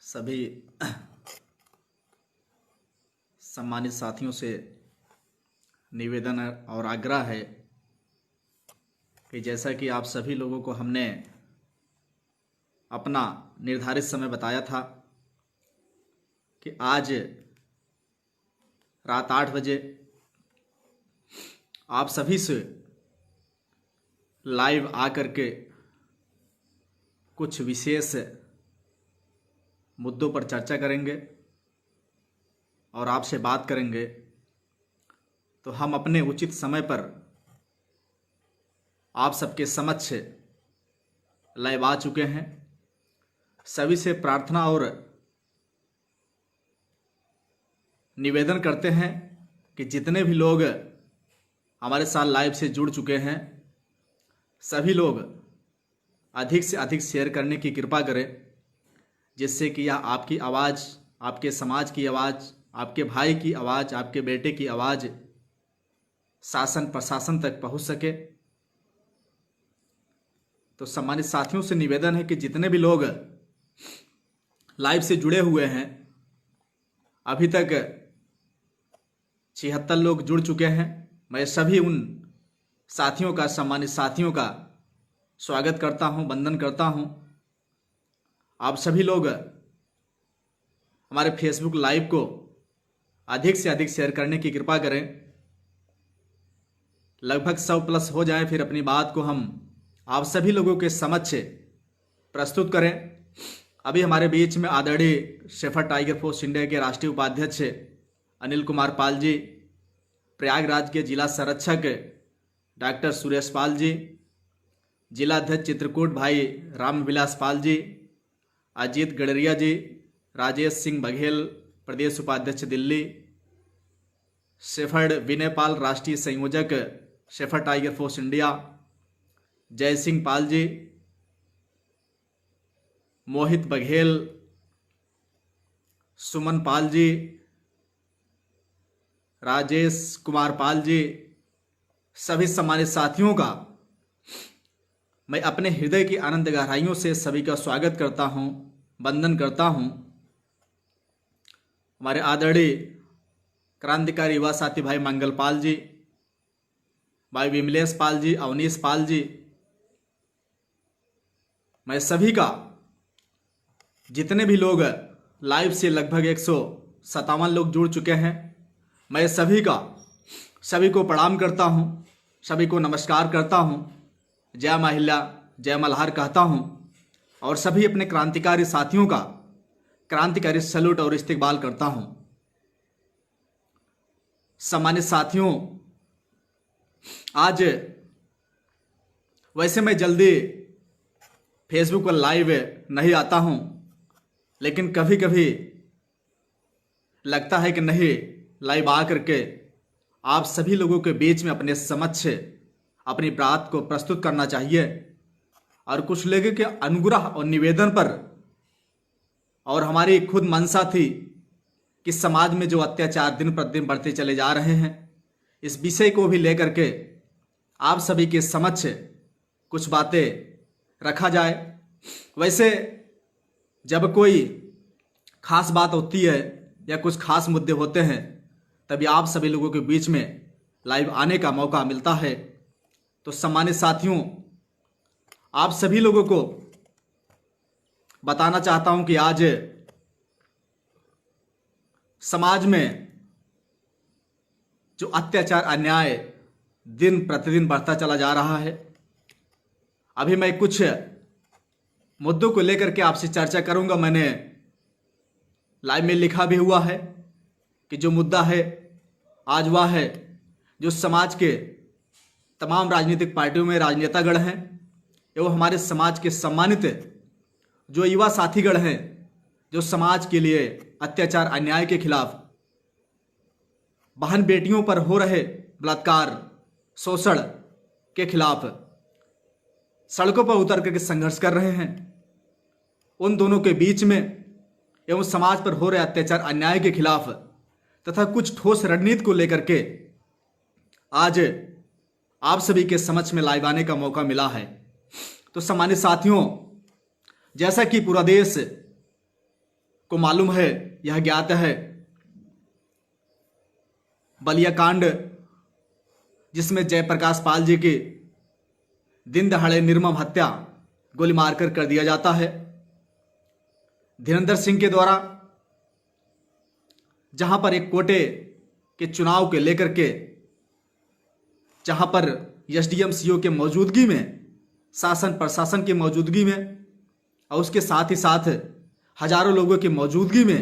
सभी सम्मानित साथियों से निवेदन और आग्रह है कि जैसा कि आप सभी लोगों को हमने अपना निर्धारित समय बताया था कि आज रात 8 बजे आप सभी से लाइव आकर के कुछ विशेष मुद्दों पर चर्चा करेंगे और आपसे बात करेंगे। तो हम अपने उचित समय पर आप सबके समक्ष लाइव आ चुके हैं। सभी से प्रार्थना और निवेदन करते हैं कि जितने भी लोग हमारे साथ लाइव से जुड़ चुके हैं सभी लोग अधिक से अधिक शेयर करने की कृपा करें, जिससे कि यह आपकी आवाज़, आपके समाज की आवाज़, आपके भाई की आवाज़, आपके बेटे की आवाज़ शासन प्रशासन तक पहुंच सके। तो सम्मानित साथियों से निवेदन है कि जितने भी लोग लाइव से जुड़े हुए हैं, अभी तक 76 लोग जुड़ चुके हैं। मैं सभी उन साथियों का, सम्मानित साथियों का स्वागत करता हूं, वंदन करता हूं। आप सभी लोग हमारे फेसबुक लाइव को अधिक से अधिक शेयर करने की कृपा करें। लगभग 100+ हो जाए, फिर अपनी बात को हम आप सभी लोगों के समक्ष प्रस्तुत करें। अभी हमारे बीच में आदरणीय शेफर्ड टाइगर फोर्स इंडिया के राष्ट्रीय उपाध्यक्ष अनिल कुमार पाल जी, प्रयागराज के जिला संरक्षक डॉक्टर सुरेश पाल जी, जिला अध्यक्ष चित्रकूट भाई रामविलास पाल जी, अजीत गडरिया जी, राजेश सिंह बघेल प्रदेश उपाध्यक्ष दिल्ली, शेफर्ड विनय पाल राष्ट्रीय संयोजक शेफर्ड टाइगर फोर्स इंडिया, जय सिंह पाल जी, मोहित बघेल, सुमन पाल जी, राजेश कुमार पाल जी, सभी सम्मानित साथियों का मैं अपने हृदय की आनंद गहराइयों से सभी का स्वागत करता हूं, वंदन करता हूं। हमारे आदरणीय क्रांतिकारी युवा साथी भाई मंगल पाल जी, भाई विमलेश पाल जी, अवनीश पाल जी, मैं सभी का, जितने भी लोग लाइव से लगभग 157 लोग जुड़ चुके हैं, मैं सभी का, सभी को प्रणाम करता हूं, सभी को नमस्कार करता हूं, जय महिला जय मल्हार कहता हूं और सभी अपने क्रांतिकारी साथियों का क्रांतिकारी सैल्यूट और इस्तकबाल करता हूं। सम्मानित साथियों, आज वैसे मैं जल्दी फेसबुक पर लाइव नहीं आता हूं, लेकिन कभी कभी लगता है कि नहीं, लाइव आ करके आप सभी लोगों के बीच में अपने समक्ष अपनी बात को प्रस्तुत करना चाहिए और कुछ लोगों के अनुग्रह और निवेदन पर और हमारी खुद मंशा थी कि समाज में जो अत्याचार दिन प्रतिदिन बढ़ते चले जा रहे हैं, इस विषय को भी लेकर के आप सभी के समक्ष कुछ बातें रखा जाए। वैसे जब कोई खास बात होती है या कुछ खास मुद्दे होते हैं, तभी आप सभी लोगों के बीच में लाइव आने का मौका मिलता है। तो सम्मानित साथियों, आप सभी लोगों को बताना चाहता हूं कि आज समाज में जो अत्याचार, अन्याय दिन प्रतिदिन बढ़ता चला जा रहा है। अभी मैं कुछ मुद्दों को लेकर के आपसे चर्चा करूंगा। मैंने लाइव में लिखा भी हुआ है कि जो मुद्दा है आज वह है जो समाज के तमाम राजनीतिक पार्टियों में राजनेतागण हैं एवं हमारे समाज के सम्मानित जो युवा साथीगण हैं, जो समाज के लिए अत्याचार अन्याय के खिलाफ, बहन बेटियों पर हो रहे बलात्कार, शोषण के खिलाफ सड़कों पर उतर करके संघर्ष कर रहे हैं। उन दोनों के बीच में एवं समाज पर हो रहे अत्याचार अन्याय के खिलाफ तथा कुछ ठोस रणनीति को लेकर के आज आप सभी के समक्ष में लाइव आने का मौका मिला है। तो सम्मानित साथियों, जैसा कि पूरा देश को मालूम है, यह ज्ञात है, बलिया कांड जिसमें जयप्रकाश पाल जी की दिन दहाड़े निर्मम हत्या गोली मारकर कर दिया जाता है। धीरेंद्र सिंह के द्वारा जहां पर एक कोटे के चुनाव के लेकर के, जहां पर एसडीएम सीओ के मौजूदगी में, शासन प्रशासन की मौजूदगी में और उसके साथ ही साथ हजारों लोगों की मौजूदगी में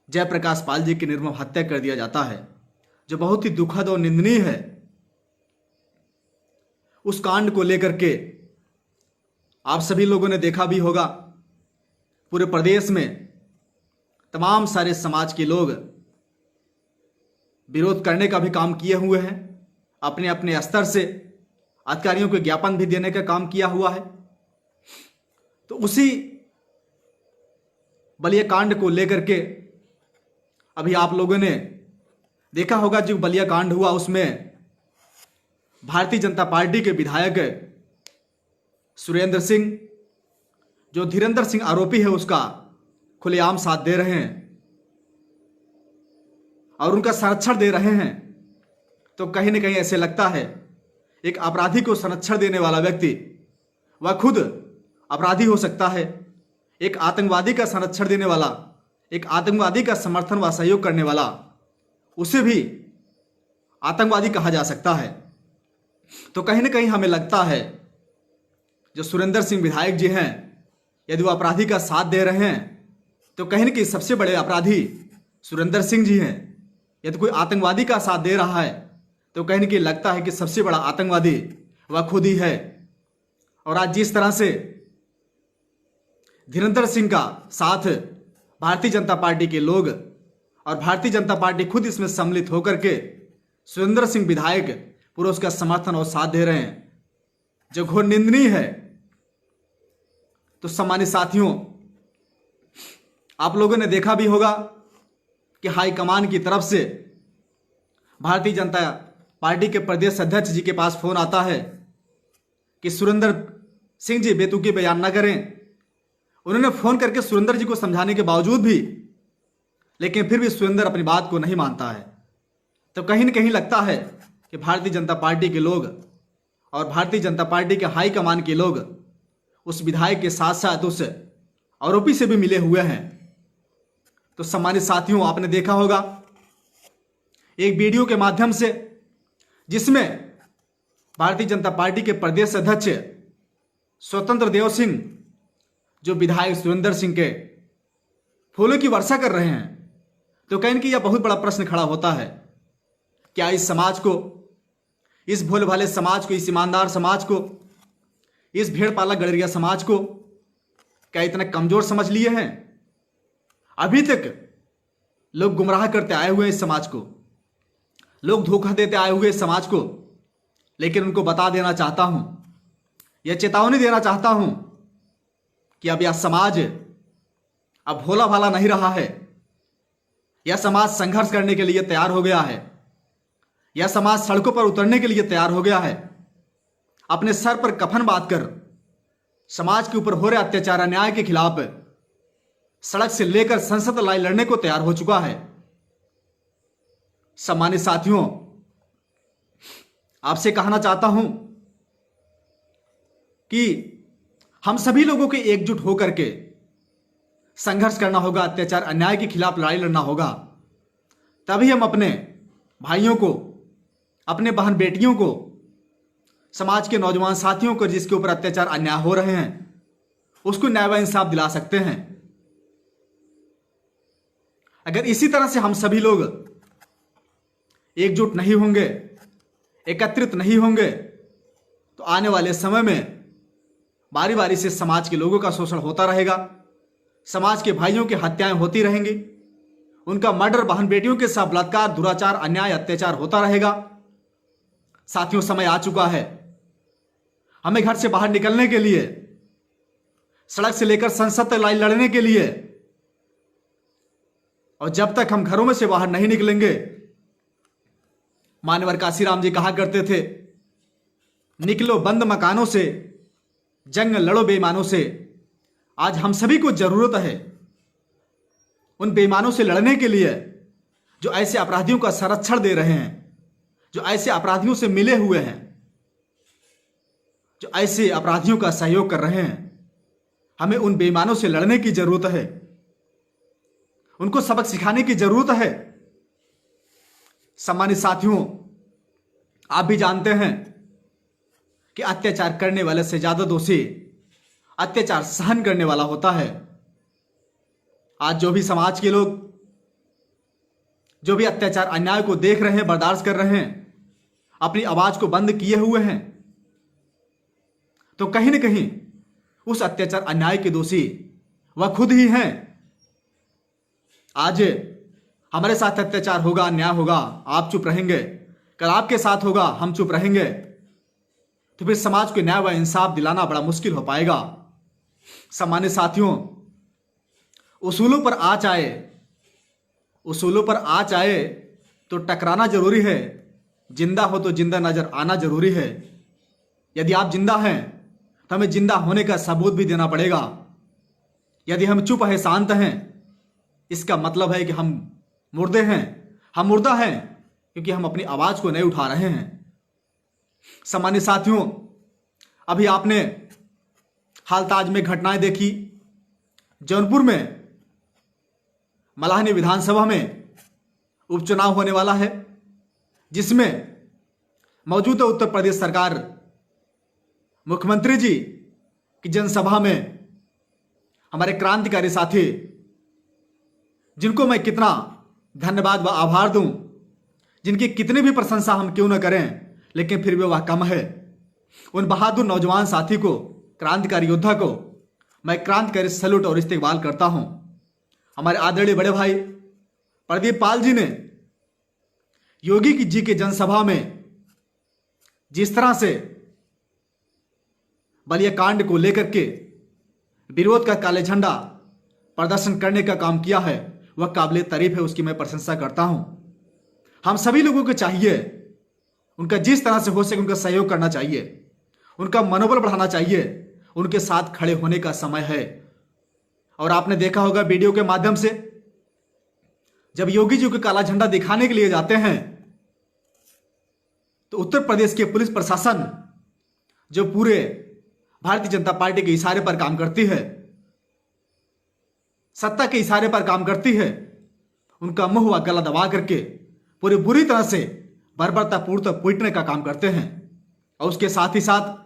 जयप्रकाश पाल जी की निर्मम हत्या कर दिया जाता है, जो बहुत ही दुखद और निंदनीय है। उस कांड को लेकर के आप सभी लोगों ने देखा भी होगा, पूरे प्रदेश में तमाम सारे समाज के लोग विरोध करने का भी काम किए हुए हैं, अपने अपने स्तर से अधिकारियों को ज्ञापन भी देने का काम किया हुआ है। तो उसी बलिया कांड को लेकर के अभी आप लोगों ने देखा होगा, जो बलिया कांड हुआ उसमें भारतीय जनता पार्टी के विधायक सुरेंद्र सिंह, जो धीरेंद्र सिंह आरोपी है, उसका खुलेआम साथ दे रहे हैं और उनका संरक्षण दे रहे हैं। तो कहीं ना कहीं ऐसे लगता है एक अपराधी को संरक्षण देने वाला व्यक्ति वह खुद अपराधी हो सकता है। एक आतंकवादी का संरक्षण देने वाला, एक आतंकवादी का समर्थन व सहयोग करने वाला, उसे भी आतंकवादी कहा जा सकता है। तो कहीं ना कहीं हमें लगता है जो सुरेंद्र सिंह विधायक जी हैं, यदि वो अपराधी का साथ दे रहे हैं तो कहीं ना कहीं सबसे बड़े अपराधी सुरेंद्र सिंह जी हैं। यदि कोई आतंकवादी का साथ दे रहा है तो कहीं ना कहीं लगता है कि सबसे बड़ा आतंकवादी वह खुद ही है। और आज जिस तरह से धीरेंद्र सिंह का साथ भारतीय जनता पार्टी के लोग और भारतीय जनता पार्टी खुद इसमें सम्मिलित होकर के सुरेंद्र सिंह विधायक पूरा उसका समर्थन और साथ दे रहे हैं, जो घोर निंदनीय है। तो सम्मानित साथियों, आप लोगों ने देखा भी होगा कि हाईकमान की तरफ से भारतीय जनता पार्टी के प्रदेश अध्यक्ष जी के पास फोन आता है कि सुरेंद्र सिंह जी बेतुकी बयान न करें। उन्होंने फोन करके सुरेंद्र जी को समझाने के बावजूद भी, लेकिन फिर भी सुरेंद्र अपनी बात को नहीं मानता है। तो कहीं न कहीं लगता है कि भारतीय जनता पार्टी के लोग और भारतीय जनता पार्टी के हाईकमान के लोग उस विधायक के साथ साथ उस आरोपी से भी मिले हुए हैं। तो सम्मानित साथियों, आपने देखा होगा एक वीडियो के माध्यम से जिसमें भारतीय जनता पार्टी के प्रदेश अध्यक्ष स्वतंत्र देव सिंह, जो विधायक सुरेंद्र सिंह के फूलों की वर्षा कर रहे हैं। तो कहीं कि यह बहुत बड़ा प्रश्न खड़ा होता है, क्या इस समाज को, इस भोले भाले समाज को, इस ईमानदार समाज को, इस भेड़ पाला गड़रिया समाज को क्या इतना कमजोर समझ लिए हैं? अभी तक लोग गुमराह करते आए हुए हैं इस समाज को, लोग धोखा देते आए हुए इस समाज को। लेकिन उनको बता देना चाहता हूं, यह चेतावनी देना चाहता हूं कि अब यह समाज अब भोला भाला नहीं रहा है। यह समाज संघर्ष करने के लिए तैयार हो गया है। यह समाज सड़कों पर उतरने के लिए तैयार हो गया है। अपने सर पर कफन बांधकर समाज के ऊपर हो रहे अत्याचार अन्याय के खिलाफ सड़क से लेकर संसद लाई लड़ने को तैयार हो चुका है। सम्मानित साथियों, आपसे कहना चाहता हूं कि हम सभी लोगों के एकजुट होकर के संघर्ष करना होगा, अत्याचार अन्याय के खिलाफ लड़ाई लड़ना होगा। तभी हम अपने भाइयों को, अपने बहन बेटियों को, समाज के नौजवान साथियों को जिसके ऊपर अत्याचार अन्याय हो रहे हैं, उसको न्याय व इंसाफ दिला सकते हैं। अगर इसी तरह से हम सभी लोग एकजुट नहीं होंगे, एकत्रित नहीं होंगे, तो आने वाले समय में बारी बारी से समाज के लोगों का शोषण होता रहेगा, समाज के भाइयों की हत्याएं होती रहेंगी, उनका मर्डर, बहन बेटियों के साथ बलात्कार, दुराचार, अन्याय, अत्याचार होता रहेगा। साथियों, समय आ चुका है हमें घर से बाहर निकलने के लिए, सड़क से लेकर संसद तक लड़ाई लड़ने के लिए। और जब तक हम घरों में से बाहर नहीं निकलेंगे, मान्यवर काशीराम जी कहा करते थे, निकलो बंद मकानों से, जंग लड़ो बेईमानों से, आज हम सभी को जरूरत है उन बेईमानों से लड़ने के लिए जो ऐसे अपराधियों का संरक्षण दे रहे हैं, जो ऐसे अपराधियों से मिले हुए हैं, जो ऐसे अपराधियों का सहयोग कर रहे हैं। हमें उन बेईमानों से लड़ने की जरूरत है, उनको सबक सिखाने की जरूरत है। सम्मानित साथियों, आप भी जानते हैं कि अत्याचार करने वाले से ज्यादा दोषी अत्याचार सहन करने वाला होता है। आज जो भी समाज के लोग जो भी अत्याचार अन्याय को देख रहे हैं, बर्दाश्त कर रहे हैं, अपनी आवाज को बंद किए हुए हैं, तो कहीं ना कहीं उस अत्याचार अन्याय के दोषी वह खुद ही हैं। आज हमारे साथ अत्याचार होगा, अन्याय होगा, आप चुप रहेंगे, कल आपके साथ होगा, हम चुप रहेंगे, तो फिर समाज को न्याय व इंसाफ दिलाना बड़ा मुश्किल हो पाएगा। सम्मानित साथियों, उसूलों पर आँच आए तो टकराना जरूरी है। जिंदा हो तो जिंदा नजर आना जरूरी है। यदि आप जिंदा हैं तो हमें जिंदा होने का सबूत भी देना पड़ेगा। यदि हम चुप है, शांत हैं, इसका मतलब है कि हम मुर्दे हैं। हम मुर्दा हैं क्योंकि हम अपनी आवाज को नहीं उठा रहे हैं। सम्मानित साथियों, अभी आपने हालताज में घटनाएं देखी। जौनपुर में मलाहनी विधानसभा में उपचुनाव होने वाला है, जिसमें मौजूदा उत्तर प्रदेश सरकार मुख्यमंत्री जी की जनसभा में हमारे क्रांतिकारी साथी, जिनको मैं कितना धन्यवाद व आभार दूं, जिनकी कितनी भी प्रशंसा हम क्यों न करें, लेकिन फिर भी वह कम है, उन बहादुर नौजवान साथी को, क्रांतिकारी योद्धा को मैं क्रांतिकारी सैल्यूट और इस्तेकबाल करता हूं। हमारे आदरणीय बड़े भाई प्रदीप पाल जी ने योगी जी के जनसभा में जिस तरह से बलिया कांड को लेकर के विरोध का काले झंडा प्रदर्शन करने का काम किया है, वह काबिले तारीफ है, उसकी मैं प्रशंसा करता हूं। हम सभी लोगों को चाहिए उनका जिस तरह से हो सके उनका सहयोग करना चाहिए, उनका मनोबल बढ़ाना चाहिए, उनके साथ खड़े होने का समय है। और आपने देखा होगा वीडियो के माध्यम से, जब योगी जी को काला झंडा दिखाने के लिए जाते हैं तो उत्तर प्रदेश के पुलिस प्रशासन जो पूरे भारतीय जनता पार्टी के इशारे पर काम करती है, सत्ता के इशारे पर काम करती है, उनका मुंह व गला दबा करके पूरी बुरी तरह से बर्बरतापूर्वक पीटने का काम करते हैं। और उसके साथ ही साथ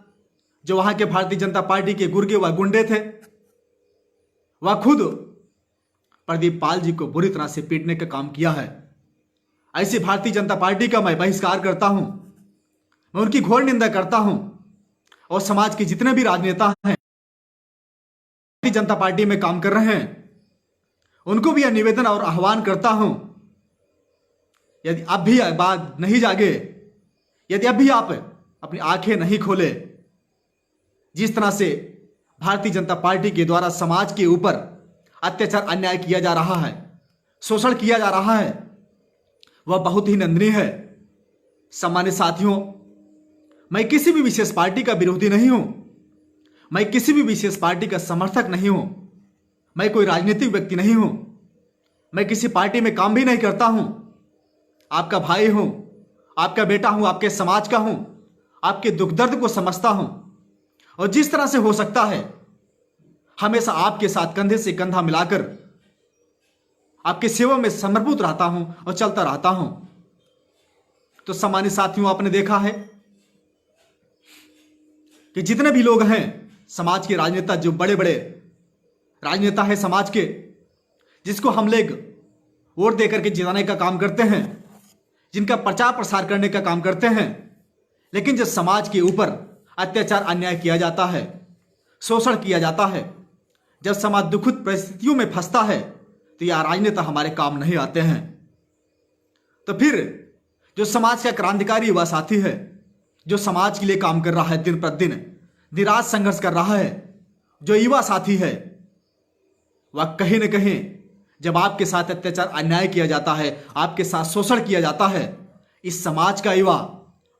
जो वहां के भारतीय जनता पार्टी के गुर्गे व गुंडे थे, वह खुद प्रदीप पाल जी को बुरी तरह से पीटने का काम किया है। ऐसी भारतीय जनता पार्टी का मैं बहिष्कार करता हूं, मैं उनकी घोर निंदा करता हूं। और समाज के जितने भी राजनेता हैं, भारतीय जनता पार्टी में काम कर रहे हैं, उनको भी यह निवेदन और आह्वान करता हूं, यदि अब भी बात नहीं जागे, यदि अब भी आप अपनी आंखें नहीं खोले, जिस तरह से भारतीय जनता पार्टी के द्वारा समाज के ऊपर अत्याचार अन्याय किया जा रहा है, शोषण किया जा रहा है, वह बहुत ही निंदनीय है। सम्मानित साथियों, मैं किसी भी विशेष पार्टी का विरोधी नहीं हूं, मैं किसी भी विशेष पार्टी का समर्थक नहीं हूं, मैं कोई राजनीतिक व्यक्ति नहीं हूं, मैं किसी पार्टी में काम भी नहीं करता हूं। आपका भाई हूं, आपका बेटा हूं, आपके समाज का हूं, आपके दुख दर्द को समझता हूं, और जिस तरह से हो सकता है हमेशा आपके साथ कंधे से कंधा मिलाकर आपकी सेवा में समर्पित रहता हूं और चलता रहता हूं। तो सम्मानित साथियों, आपने देखा है कि जितने भी लोग हैं समाज के राजनेता, जो बड़े बड़े राजनेता हैं समाज के, जिसको हम लोग वोट देकर के जिताने का काम करते हैं, जिनका प्रचार प्रसार करने का काम करते हैं, लेकिन जब समाज के ऊपर अत्याचार अन्याय किया जाता है, शोषण किया जाता है, जब समाज दुखद परिस्थितियों में फंसता है, तो यह राजनेता हमारे काम नहीं आते हैं। तो फिर जो समाज का क्रांतिकारी युवा साथी है, जो समाज के लिए काम कर रहा है, दिन प्रतिदिन दिन रात संघर्ष कर रहा है, जो युवा साथी है, वह कहीं न कहीं जब आपके साथ अत्याचार अन्याय किया जाता है, आपके साथ शोषण किया जाता है, इस समाज का युवा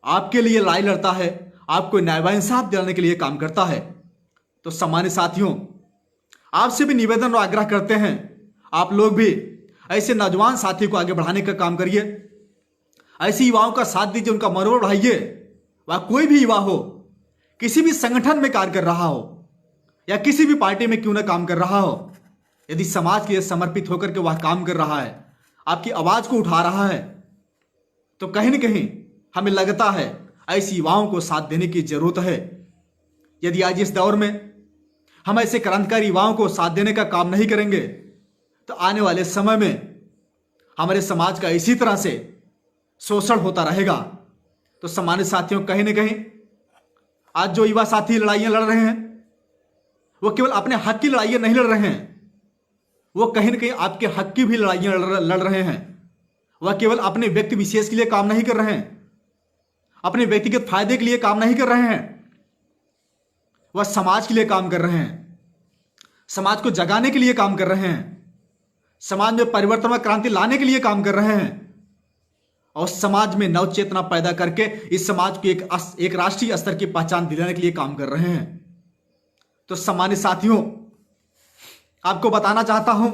आपके लिए लड़ाई लड़ता है, आपको न्याय व इंसाफ दिलाने के लिए काम करता है। तो सम्मानित साथियों, आपसे भी निवेदन और आग्रह करते हैं, आप लोग भी ऐसे नौजवान साथी को आगे बढ़ाने का काम करिए, ऐसे युवाओं का साथ दीजिए, उनका मनोबल बढ़ाइए। वह कोई भी युवा हो, किसी भी संगठन में कार्य कर रहा हो या किसी भी पार्टी में क्यों ना काम कर रहा हो, यदि समाज के लिए समर्पित होकर के वह काम कर रहा है, आपकी आवाज को उठा रहा है, तो कहीं ना कहीं हमें लगता है ऐसी युवाओं को साथ देने की जरूरत है। यदि आज इस दौर में हम ऐसे क्रांतिकारी युवाओं को साथ देने का काम नहीं करेंगे तो आने वाले समय में हमारे समाज का इसी तरह से शोषण होता रहेगा। तो सम्मानित साथियों, कहीं ना कहीं आज जो युवा साथी लड़ाइयां लड़ रहे हैं वो केवल अपने हक की लड़ाइयां नहीं लड़ रहे हैं, वो कहीं ना कहीं आपके हक की भी लड़ाइयां लड़ रहे हैं। वह केवल अपने व्यक्ति विशेष के लिए काम नहीं कर रहे हैं, अपने व्यक्तिगत फायदे के लिए काम नहीं कर रहे हैं, वह समाज के लिए काम कर रहे हैं, समाज को जगाने के लिए काम कर रहे हैं, समाज में परिवर्तन व क्रांति लाने के लिए काम कर रहे हैं और समाज में नव चेतना पैदा करके इस समाज को एक राष्ट्रीय स्तर की पहचान दिलाने के लिए काम कर रहे हैं। तो सम्मानित साथियों, आपको बताना चाहता हूं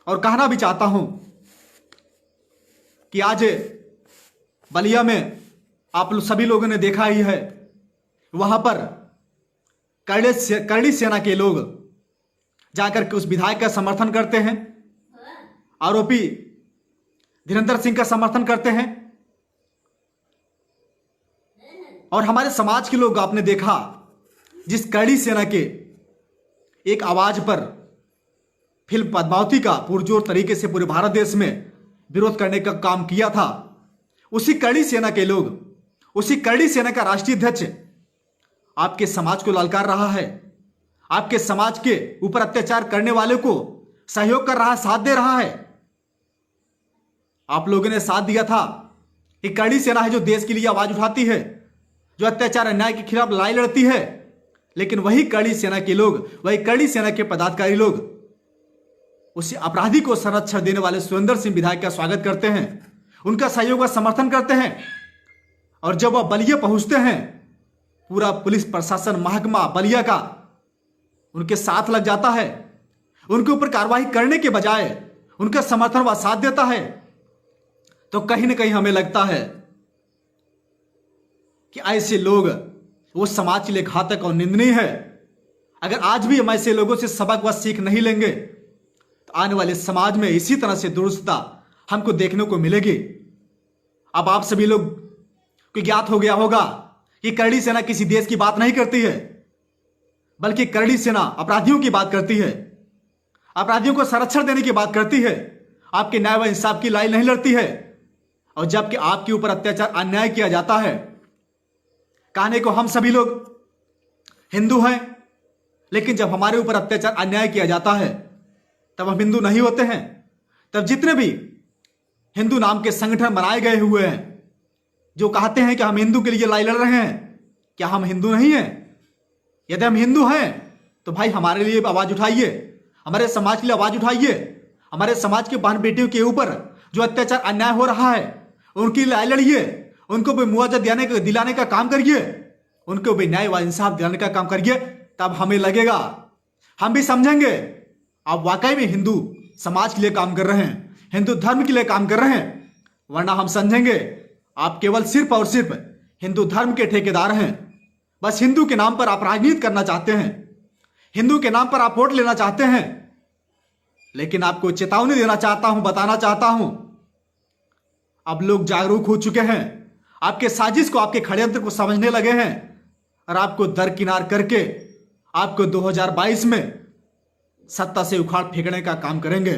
और कहना भी चाहता हूं कि आज बलिया में आप सभी लोगों ने देखा ही है, वहां पर करड़ी सेना के लोग जाकर के उस विधायक का समर्थन करते हैं, आरोपी धीरेंद्र सिंह का समर्थन करते हैं। और हमारे समाज के लोग आपने देखा जिस करड़ी सेना के एक आवाज पर फिल्म पद्मावती का पुरजोर तरीके से पूरे भारत देश में विरोध करने का काम किया था, उसी करड़ी सेना के लोग, उसी करड़ी सेना का राष्ट्रीय अध्यक्ष आपके समाज को ललकार रहा है, आपके समाज के ऊपर अत्याचार करने वाले को सहयोग कर रहा है, साथ दे रहा है। आप लोगों ने साथ दिया था। एक करड़ी सेना है जो देश के लिए आवाज उठाती है, जो अत्याचार अन्याय के खिलाफ लड़ाई लड़ती है, लेकिन वही करड़ी सेना के लोग, वही करड़ी सेना के पदाधिकारी लोग उसी अपराधी को संरक्षण देने वाले सुरेंद्र सिंह विधायक का स्वागत करते हैं, उनका सहयोग व समर्थन करते हैं। और जब वह बलिया पहुंचते हैं, पूरा पुलिस प्रशासन महकमा बलिया का उनके साथ लग जाता है, उनके ऊपर कार्रवाई करने के बजाय उनका समर्थन व साथ देता है। तो कहीं ना कहीं हमें लगता है कि ऐसे लोग वो समाज के लिए घातक और निंदनीय है। अगर आज भी हम ऐसे लोगों से सबक व सीख नहीं लेंगे तो आने वाले समाज में इसी तरह से दुरुस्तता हमको देखने को मिलेगी। अब आप सभी लोग को ज्ञात हो गया होगा कि करड़ी सेना किसी देश की बात नहीं करती है, बल्कि करड़ी सेना अपराधियों की बात करती है, अपराधियों को संरक्षण देने की बात करती है, आपके न्याय व इंसाफ की लड़ाई नहीं लड़ती है। और जबकि आपके ऊपर अत्याचार अन्याय किया जाता है, कहने को हम सभी लोग हिंदू हैं, लेकिन जब हमारे ऊपर अत्याचार अन्याय किया जाता है तब हम हिंदू नहीं होते हैं। तब जितने भी हिंदू नाम के संगठन बनाए गए हुए हैं जो कहते हैं कि हम हिंदू के लिए लड़ाई लड़ रहे हैं, क्या हम हिंदू नहीं हैं? यदि हम हिंदू हैं तो भाई हमारे लिए आवाज उठाइए, हमारे समाज के लिए आवाज उठाइए, हमारे समाज के बहन बेटियों के ऊपर जो अत्याचार अन्याय हो रहा है उनकी लड़ाई लड़िए, उनको भी मुआवजा दिलाने का काम करिए, उनको भी न्याय व इंसाफ दिलाने का काम करिए। तब हमें लगेगा, हम भी समझेंगे आप वाकई में हिंदू समाज के लिए काम कर रहे हैं, हिंदू धर्म के लिए काम कर रहे हैं। वरना हम समझेंगे आप केवल सिर्फ और सिर्फ हिंदू धर्म के ठेकेदार हैं, बस हिंदू के नाम पर आप राजनीति करना चाहते हैं, हिंदू के नाम पर आप वोट लेना चाहते हैं। लेकिन आपको चेतावनी देना चाहता हूं, बताना चाहता हूं, अब लोग जागरूक हो चुके हैं, आपके साजिश को, आपके षड्यंत्र को समझने लगे हैं और आपको दरकिनार करके आपको 2022 में सत्ता से उखाड़ फेंकने का काम करेंगे।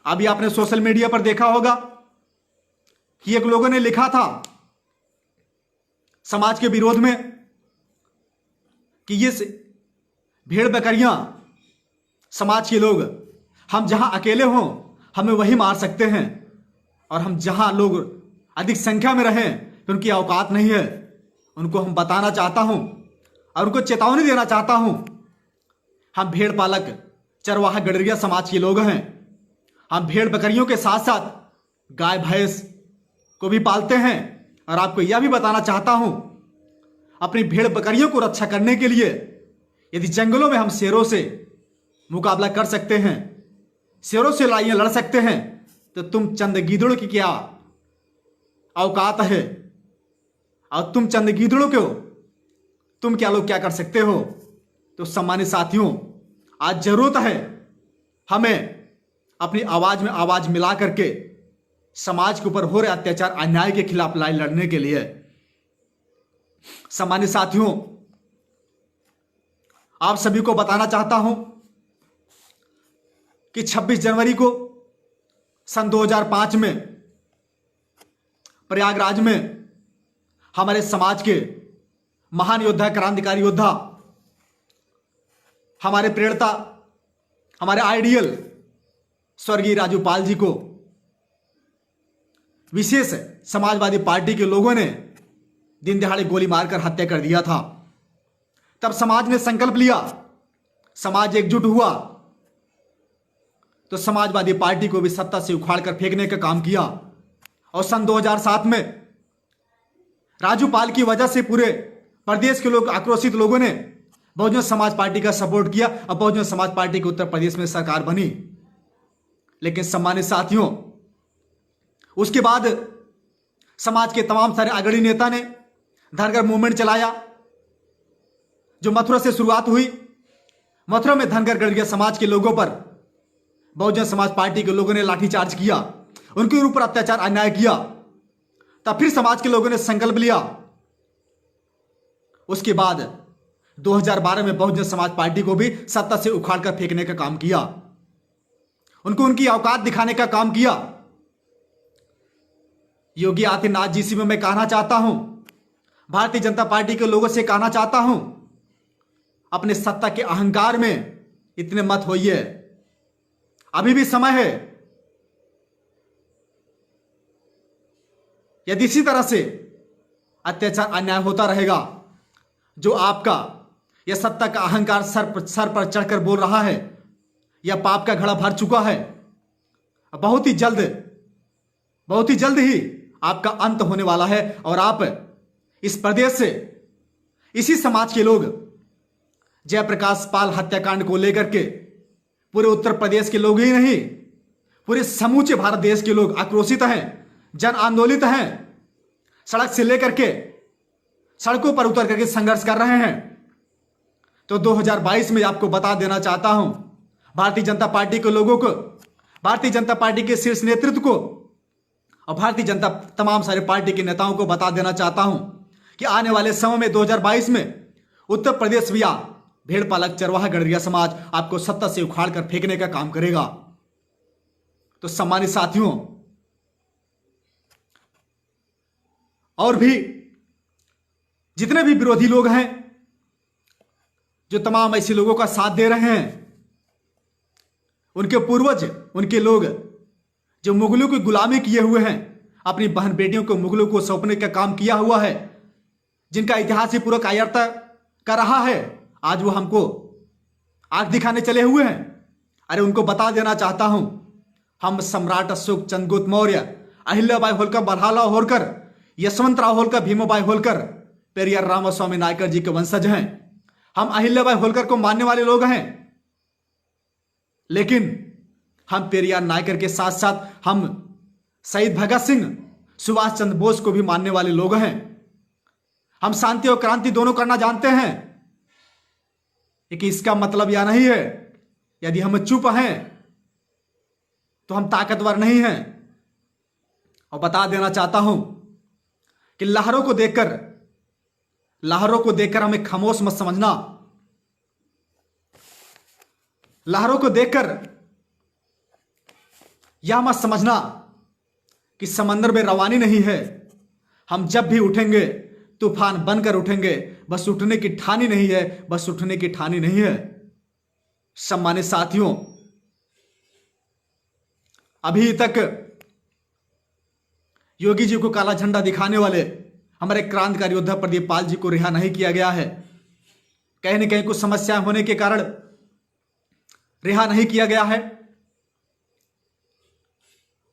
अभी आपने सोशल मीडिया पर देखा होगा कि एक लोगों ने लिखा था समाज के विरोध में कि ये भेड़ बकरियां समाज के लोग, हम जहां अकेले हों हमें वही मार सकते हैं, और हम जहां लोग अधिक संख्या में रहें तो उनकी औकात नहीं है। उनको हम बताना चाहता हूं और उनको चेतावनी देना चाहता हूं, हम भेड़ पालक चरवाहा गडरिया समाज के लोग हैं। हम भेड़ बकरियों के साथ साथ गाय भैंस को भी पालते हैं, और आपको यह भी बताना चाहता हूं अपनी भेड़ बकरियों को रक्षा करने के लिए यदि जंगलों में हम शेरों से मुकाबला कर सकते हैं, शेरों से लड़ाइयां लड़ सकते हैं, तो तुम चंद गीदड़ों की क्या औकात है? और तुम चंद गीदड़ों को तुम क्या लोग क्या कर सकते हो? तो सम्मानित साथियों, आज जरूरत है हमें अपनी आवाज में आवाज मिला करके समाज के ऊपर हो रहे अत्याचार अन्याय के खिलाफ लड़ाई लड़ने के लिए। सम्मानित साथियों, आप सभी को बताना चाहता हूं कि 26 जनवरी को सन 2005 में प्रयागराज में हमारे समाज के महान योद्धा, क्रांतिकारी योद्धा, हमारे प्रेरणा, हमारे आइडियल स्वर्गीय राजू पाल जी को विशेष समाजवादी पार्टी के लोगों ने दिन दहाड़े गोली मारकर हत्या कर दिया था। तब समाज ने संकल्प लिया, समाज एकजुट हुआ, तो समाजवादी पार्टी को भी सत्ता से उखाड़ कर फेंकने का काम किया। और सन 2007 में राजू पाल की वजह से पूरे प्रदेश के लोग, आक्रोशित लोगों ने बहुजन समाज पार्टी का सपोर्ट किया और बहुजन समाज पार्टी की उत्तर प्रदेश में सरकार बनी। लेकिन सम्मानित साथियों, उसके बाद समाज के तमाम सारे अग्रणी नेता ने धनगर मूवमेंट चलाया, जो मथुरा से शुरुआत हुई। मथुरा में धनगर गढ़िया समाज के लोगों पर बहुजन समाज पार्टी के लोगों ने लाठीचार्ज किया, उनके ऊपर अत्याचार अन्याय किया। तब फिर समाज के लोगों ने संकल्प लिया। उसके बाद 2012 में बहुजन समाज पार्टी को भी सत्ता से उखाड़ कर फेंकने का काम किया, उनको उनकी औकात दिखाने का काम किया। योगी आदित्यनाथ जी से मैं कहना चाहता हूं, भारतीय जनता पार्टी के लोगों से कहना चाहता हूं, अपने सत्ता के अहंकार में इतने मत होइए, अभी भी समय है। यदि इसी तरह से अत्याचार अन्याय होता रहेगा, जो आपका यह सत्ता का अहंकार सर पर चढ़कर बोल रहा है, यह पाप का घड़ा भर चुका है। बहुत ही जल्द ही आपका अंत होने वाला है। और आप इस प्रदेश से, इसी समाज के लोग, जयप्रकाश पाल हत्याकांड को लेकर के पूरे उत्तर प्रदेश के लोग ही नहीं, पूरे समूचे भारत देश के लोग आक्रोशित हैं, जन आंदोलित हैं, सड़क से लेकर के सड़कों पर उतर करके संघर्ष कर रहे हैं। तो 2022 में आपको बता देना चाहता हूं, भारतीय जनता पार्टी के लोगों को, भारतीय जनता पार्टी के शीर्ष नेतृत्व को और भारतीय जनता तमाम सारे पार्टी के नेताओं को बता देना चाहता हूं कि आने वाले समय में 2022 में उत्तर प्रदेश भी भेड़ पालक, चरवाहा, गड़रिया समाज आपको सत्ता से उखाड़ कर फेंकने का काम करेगा। तो सम्मानित साथियों, और भी जितने भी विरोधी लोग हैं, जो तमाम ऐसे लोगों का साथ दे रहे हैं, उनके पूर्वज, उनके लोग जो मुगलों की गुलामी किए हुए हैं, अपनी बहन बेटियों को मुगलों को सौंपने का काम किया हुआ है, जिनका इतिहास ही पूरा कायरता कर रहा है, आज वो हमको आंख दिखाने चले हुए हैं। अरे उनको बता देना चाहता हूं, हम सम्राट अशोक, चंद्रगुप्त मौर्य, अहिल्याबाई होलकर, मल्हारराव होलकर, यशवंतराव होलकर, भीमाबाई होलकर, पेरियार रामास्वामी नायकर जी के वंशज हैं। हम अहिल्याबाई होलकर को मानने वाले लोग हैं, लेकिन हम पेरियार नायकर के साथ साथ हम शहीद भगत सिंह, सुभाष चंद्र बोस को भी मानने वाले लोग हैं। हम शांति और क्रांति दोनों करना जानते हैं। लेकिन इसका मतलब यह नहीं है यदि हम चुप हैं तो हम ताकतवर नहीं हैं। और बता देना चाहता हूं कि लहरों को देखकर हमें खामोश मत समझना। लहरों को देखकर यह मत समझना कि समंदर में रवानी नहीं है। हम जब भी उठेंगे तूफान बनकर उठेंगे, बस उठने की ठानी नहीं है, बस उठने की ठानी नहीं है। सम्मानित साथियों, अभी तक योगी जी को काला झंडा दिखाने वाले हमारे क्रांतिकारी योद्धा प्रदीप पाल जी को रिहा नहीं किया गया है। कहीं न कहीं कुछ समस्याएं होने के कारण रिहा नहीं किया गया है।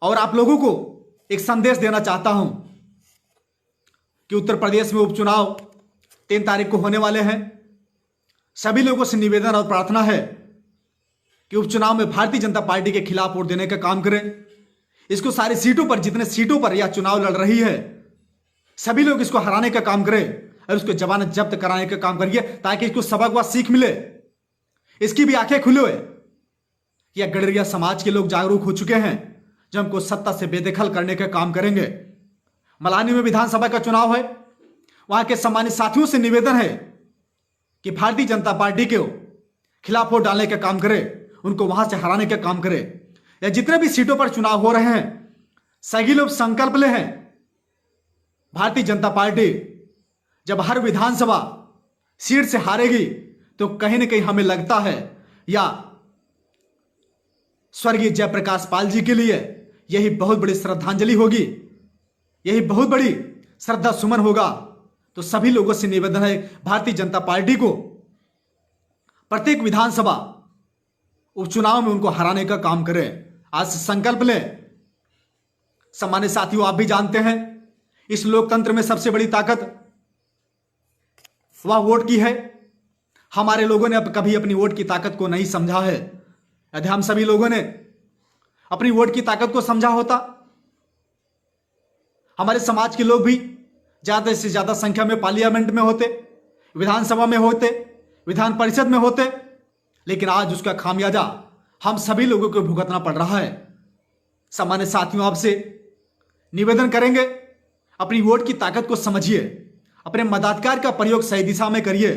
और आप लोगों को एक संदेश देना चाहता हूं कि उत्तर प्रदेश में उपचुनाव 3 तारीख को होने वाले हैं। सभी लोगों से निवेदन और प्रार्थना है कि उपचुनाव में भारतीय जनता पार्टी के खिलाफ वोट देने का काम करें। इसको सारी सीटों पर, जितने सीटों पर यह चुनाव लड़ रही है, सभी लोग इसको हराने का काम करें और उसको जमानत जब्त कराने का काम करिए, ताकि इसको सबक व सीख मिले, इसकी भी आंखें खुले। यह गडरिया समाज के लोग जागरूक हो चुके हैं, जो हमको सत्ता से बेदखल करने का काम करेंगे। मलानी में विधानसभा का चुनाव है। वहां के सम्मानित साथियों से निवेदन है कि भारतीय जनता पार्टी के खिलाफ वोट डालने का काम करे, उनको वहां से हराने का काम करे। या जितने भी सीटों पर चुनाव हो रहे हैं, सभी लोग संकल्प ले हैं। भारतीय जनता पार्टी जब हर विधानसभा सीट से हारेगी तो कहीं ना कहीं हमें लगता है, या स्वर्गीय जयप्रकाश पाल जी के लिए यही बहुत बड़ी श्रद्धांजलि होगी, यही बहुत बड़ी श्रद्धा सुमन होगा। तो सभी लोगों से निवेदन है, भारतीय जनता पार्टी को प्रत्येक विधानसभा उपचुनाव में उनको हराने का काम करें। आज से संकल्प लें। सम्मानित साथियों, आप भी जानते हैं इस लोकतंत्र में सबसे बड़ी ताकत वह वोट की है। हमारे लोगों ने अब कभी अपनी वोट की ताकत को नहीं समझा है। यदि हम सभी लोगों ने अपनी वोट की ताकत को समझा होता, हमारे समाज के लोग भी ज्यादा से ज्यादा संख्या में पार्लियामेंट में होते, विधानसभा में होते, विधान परिषद में होते। लेकिन आज उसका खामियाजा हम सभी लोगों को भुगतना पड़ रहा है। सामान्य साथियों, आपसे निवेदन करेंगे, अपनी वोट की ताकत को समझिए, अपने मताधिकार का प्रयोग सही दिशा में करिए,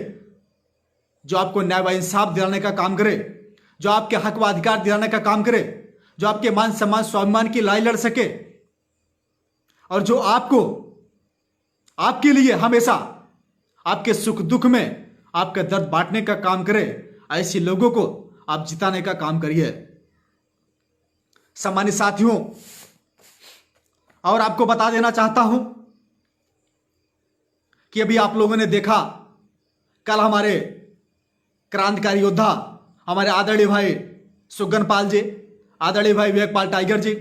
जो आपको न्याय व इंसाफ दिलाने का काम करे, जो आपके हक व अधिकार दिलाने का काम करे, जो आपके मान सम्मान स्वाभिमान की लड़ाई लड़ सके, और जो आपको आपके लिए हमेशा आपके सुख दुख में आपका दर्द बांटने का काम करे। ऐसे लोगों को आप जिताने का काम करिए। सम्मानित साथियों, और आपको बता देना चाहता हूं कि अभी आप लोगों ने देखा, कल हमारे क्रांतिकारी योद्धा, हमारे आदरणीय भाई सुगन पाल जी, आदरणीय भाई विवेकपाल टाइगर जी,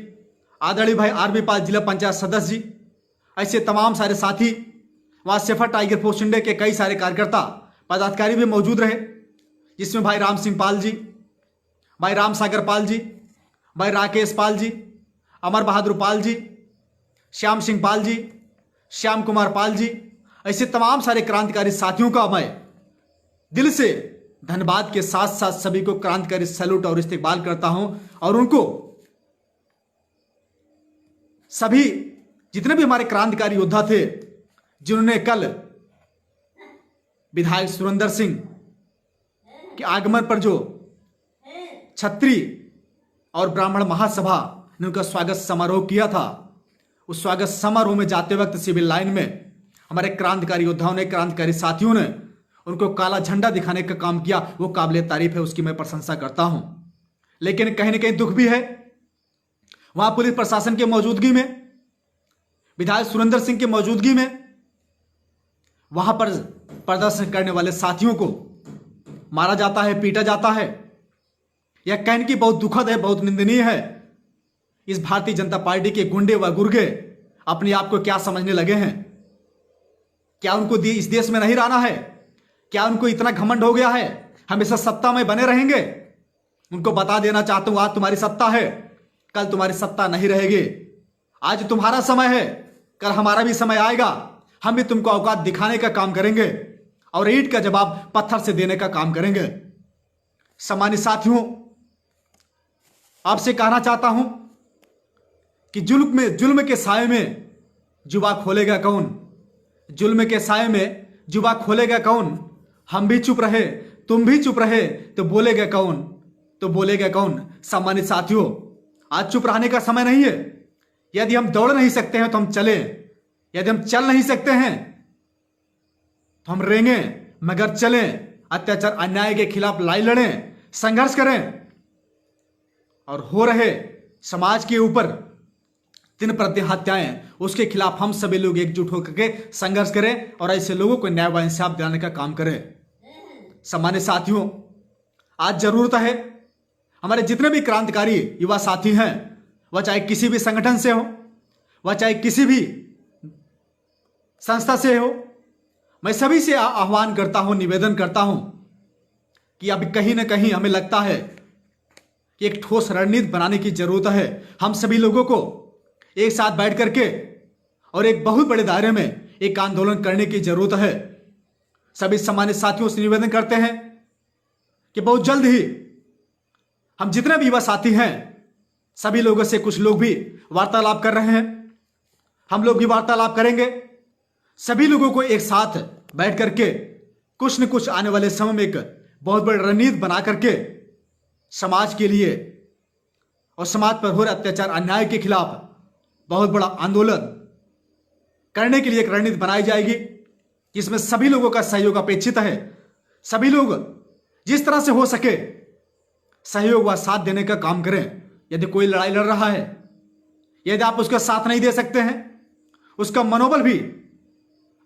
आदरणीय भाई आरबी पाल जिला पंचायत सदस्य जी, ऐसे तमाम सारे साथी, वहां सेफर टाइगर फोर्स इंडिया के कई सारे कार्यकर्ता पदाधिकारी भी मौजूद रहे, जिसमें भाई राम सिंह पाल जी, भाई राम सागर पाल जी, भाई राकेश पाल जी, अमर बहादुर पाल जी, श्याम सिंह पाल जी, श्याम कुमार पाल जी, ऐसे तमाम सारे क्रांतिकारी साथियों का मैं दिल से धन्यवाद के साथ साथ सभी को क्रांतिकारी सैल्यूट और इस्तेकबाल करता हूं। और उनको सभी जितने भी हमारे क्रांतिकारी योद्धा थे, जिन्होंने कल विधायक सुरेंद्र सिंह के आगमन पर जो छत्री और ब्राह्मण महासभा ने उनका स्वागत समारोह किया था, उस स्वागत समारोह में जाते वक्त सिविल लाइन में हमारे क्रांतिकारी योद्धाओं ने, क्रांतिकारी साथियों ने उनको काला झंडा दिखाने का काम किया। वो काबिले तारीफ है, उसकी मैं प्रशंसा करता हूं। लेकिन कहीं ना कहीं दुख भी है, वहां पुलिस प्रशासन की मौजूदगी में, विधायक सुरेंद्र सिंह की मौजूदगी में, वहां पर प्रदर्शन करने वाले साथियों को मारा जाता है, पीटा जाता है। यह कहने की बहुत दुखद है, बहुत निंदनीय है। इस भारतीय जनता पार्टी के गुंडे व गुर्गे अपने आप को क्या समझने लगे हैं? क्या उनको इस देश में नहीं रहना है? क्या उनको इतना घमंड हो गया है हमेशा सत्ता में बने रहेंगे? उनको बता देना चाहता हूं, आज तुम्हारी सत्ता है, कल तुम्हारी सत्ता नहीं रहेगी। आज तुम्हारा समय है, कल हमारा भी समय आएगा। हम भी तुमको औकात दिखाने का काम करेंगे और ईंट का जवाब पत्थर से देने का काम करेंगे। सम्मानित साथियों, आपसे कहना चाहता हूं कि जुल्म के साए में जुबा खोलेगा कौन? जुल्म के साए में जुबा खोलेगा कौन? हम भी चुप रहे, तुम भी चुप रहे तो बोलेगा कौन? तो बोलेगा कौन? सम्मानित साथियों, आज चुप रहने का समय नहीं है। यदि हम दौड़ नहीं सकते हैं तो हम चले, यदि हम चल नहीं सकते हैं तो हम रेंगे, मगर चलें। अत्याचार अन्याय के खिलाफ लड़ाई लड़ें, संघर्ष करें। और हो रहे समाज के ऊपर दिन प्रतिदिन हत्याएं, उसके खिलाफ हम सभी लोग एकजुट होकर के संघर्ष करें और ऐसे लोगों को न्याय व इंसाफ दिलाने का काम करें। सम्मानित साथियों, आज जरूरत है हमारे जितने भी क्रांतिकारी युवा साथी हैं, वह चाहे किसी भी संगठन से हो, वह चाहे किसी भी संस्था से हो, मैं सभी से आह्वान करता हूं, निवेदन करता हूं कि अब कहीं ना कहीं हमें लगता है कि एक ठोस रणनीति बनाने की जरूरत है। हम सभी लोगों को एक साथ बैठ करके और एक बहुत बड़े दायरे में एक आंदोलन करने की जरूरत है। सभी सामान्य साथियों से निवेदन करते हैं कि बहुत जल्द ही हम जितने भी युवा साथी हैं सभी लोगों से कुछ लोग भी वार्तालाप कर रहे हैं, हम लोग भी वार्तालाप करेंगे। सभी लोगों को एक साथ बैठ करके कुछ न कुछ आने वाले समय में एक बहुत बड़ी रणनीति बना करके समाज के लिए और समाज पर हो रहे अत्याचार अन्याय के खिलाफ बहुत बड़ा आंदोलन करने के लिए एक रणनीति बनाई जाएगी, जिसमें सभी लोगों का सहयोग अपेक्षित है। सभी लोग जिस तरह से हो सके सहयोग व साथ देने का काम करें। यदि कोई लड़ाई लड़ रहा है, यदि आप उसका साथ नहीं दे सकते हैं, उसका मनोबल भी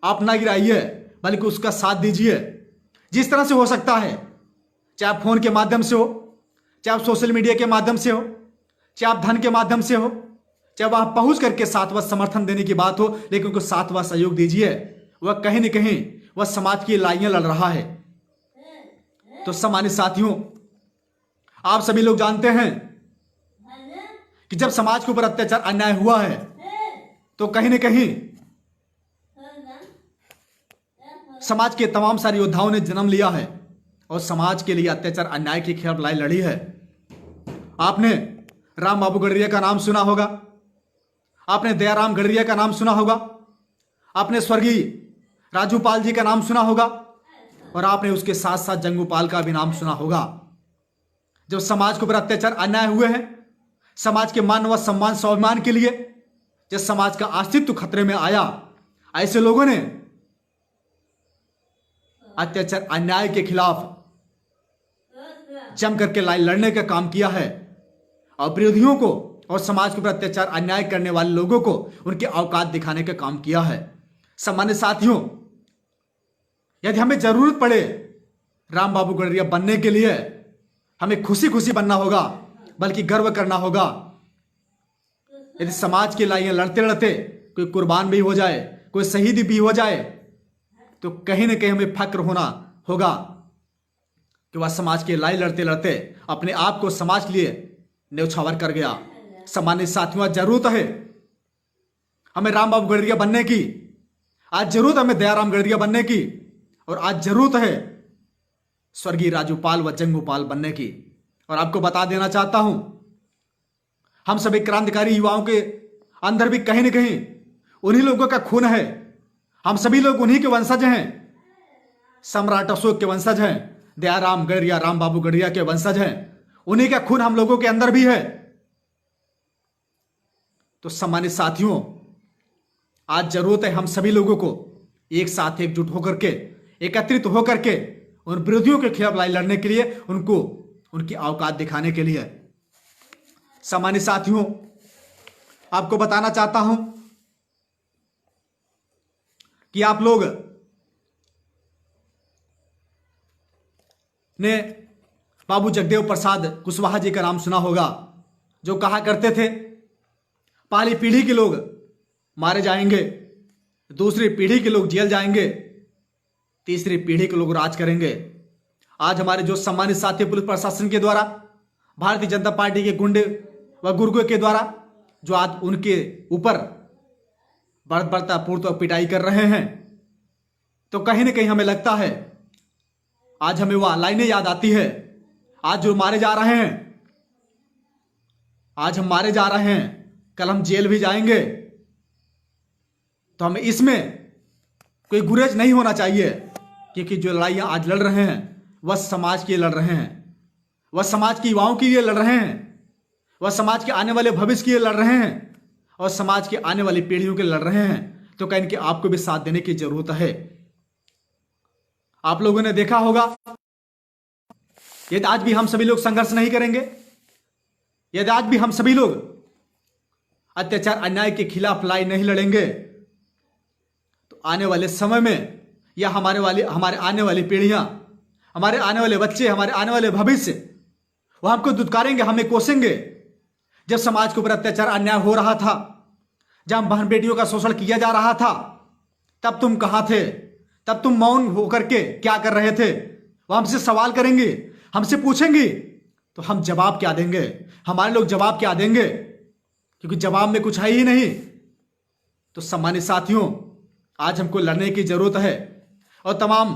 आप ना गिराइए, बल्कि उसका साथ दीजिए जिस तरह से हो सकता है। चाहे आप फोन के माध्यम से हो, चाहे आप सोशल मीडिया के माध्यम से हो, चाहे आप धन के माध्यम से हो, चाहे वहां पहुंच करके साथ व समर्थन देने की बात हो, लेकिन उनको साथ व सहयोग दीजिए। वह कहीं न कहीं वह समाज की लड़ाइयां लड़ रहा है। तो सामान्य साथियों, आप सभी लोग जानते हैं कि जब समाज के ऊपर अत्याचार अन्याय हुआ है तो कहीं न कहीं समाज के तमाम सारे योद्धाओं ने जन्म लिया है और समाज के लिए अत्याचार अन्याय के खिलाफ लड़ाई लड़ी है। आपने राम बाबू गडरिया का नाम सुना होगा, आपने दयाराम गडरिया का नाम सुना होगा, आपने स्वर्गीय राजू पाल जी का नाम सुना होगा और आपने उसके साथ साथ जंगू पाल का भी नाम सुना होगा। जब समाज के ऊपर अत्याचार अन्याय हुए हैं, समाज के मान व सम्मान स्वाभिमान के लिए जब समाज का अस्तित्व खतरे में आया, ऐसे लोगों ने अत्याचार अन्याय के खिलाफ जम करके लड़ाई लड़ने का काम किया है और विरोधियों को और समाज के ऊपर अत्याचार अन्याय करने वाले लोगों को उनके औकात दिखाने का काम किया है। सामान्य साथियों, यदि हमें जरूरत पड़े राम बाबू गडरिया बनने के लिए, हमें खुशी खुशी बनना होगा, बल्कि गर्व करना होगा। यदि समाज की लड़ाइयां लड़ते लड़ते कोई कुर्बान भी हो जाए, कोई शहीद भी हो जाए, तो कहीं ना कहीं हमें फक्र होना होगा कि वह समाज की लड़ाई लड़ते लड़ते अपने आप को समाज के लिए न्यौछावर कर गया। सामान्य साथियों, आज जरूरत है हमें राम बाबू गडरिया बनने की, आज जरूरत हमें दयाराम गडरिया बनने की, और आज जरूरत है स्वर्गीय राजू पाल व जंगू पाल बनने की। और आपको बता देना चाहता हूं, हम सभी क्रांतिकारी युवाओं के अंदर भी कहीं ना कहीं उन्हीं लोगों का खून है। हम सभी लोग उन्हीं के वंशज हैं, सम्राट अशोक के वंशज हैं, दयाराम गडरिया राम बाबू गडरिया के वंशज हैं। उन्हीं का खून हम लोगों के अंदर भी है। तो सामान्य साथियों, आज जरूरत है हम सभी लोगों को एक साथ एकजुट होकर के, एकत्रित होकर के उन विरोधियों के खिलाफ लड़ाई लड़ने के लिए, उनको उनकी औकात दिखाने के लिए। सामान्य साथियों, आपको बताना चाहता हूं कि आप लोग ने बाबू जगदेव प्रसाद कुशवाहा जी का नाम सुना होगा, जो कहा करते थे पहली पीढ़ी के लोग मारे जाएंगे, दूसरी पीढ़ी के लोग जेल जाएंगे, तीसरी पीढ़ी के लोग राज करेंगे। आज हमारे जो सम्मानित साथी पुलिस प्रशासन के द्वारा, भारतीय जनता पार्टी के गुंडे व गुर्गों के द्वारा जो आज उनके ऊपर बढ़ता पूर्त पिटाई कर रहे हैं, तो कहीं ना कहीं हमें लगता है, आज हमें वह लाइनें याद आती है। आज जो मारे जा रहे हैं, आज हम मारे जा रहे हैं, कल हम जेल भी जाएंगे। तो हमें इसमें कोई गुरेज नहीं होना चाहिए, क्योंकि जो लड़ाइयां आज लड़ रहे हैं वह समाज के लिए लड़ रहे हैं, वह समाज के युवाओं के लिए लड़ रहे हैं, वह समाज के आने वाले भविष्य के लिए लड़ रहे हैं और समाज के आने वाली पीढ़ियों के लिए लड़ रहे हैं। तो कहीं कि आपको भी साथ देने की जरूरत है। आप लोगों ने देखा होगा, यदि आज भी हम सभी लोग संघर्ष नहीं करेंगे, यदि आज भी हम सभी लोग अत्याचार अन्याय के खिलाफ लड़ाई नहीं लड़ेंगे, तो आने वाले समय में या हमारे आने वाली पीढ़ियां, हमारे आने वाले बच्चे, हमारे आने वाले भविष्य, वो हमको दुत्कारेंगे, हमें कोसेंगे। जब समाज के ऊपर अत्याचार अन्याय हो रहा था, जहां बहन बेटियों का शोषण किया जा रहा था, तब तुम कहां थे? तब तुम मौन होकर के क्या कर रहे थे? वो हमसे सवाल करेंगे, हमसे पूछेंगे, तो हम जवाब क्या देंगे? हमारे लोग जवाब क्या देंगे? क्योंकि जवाब में कुछ है ही नहीं। तो सम्मानित साथियों, आज हमको लड़ने की जरूरत है और तमाम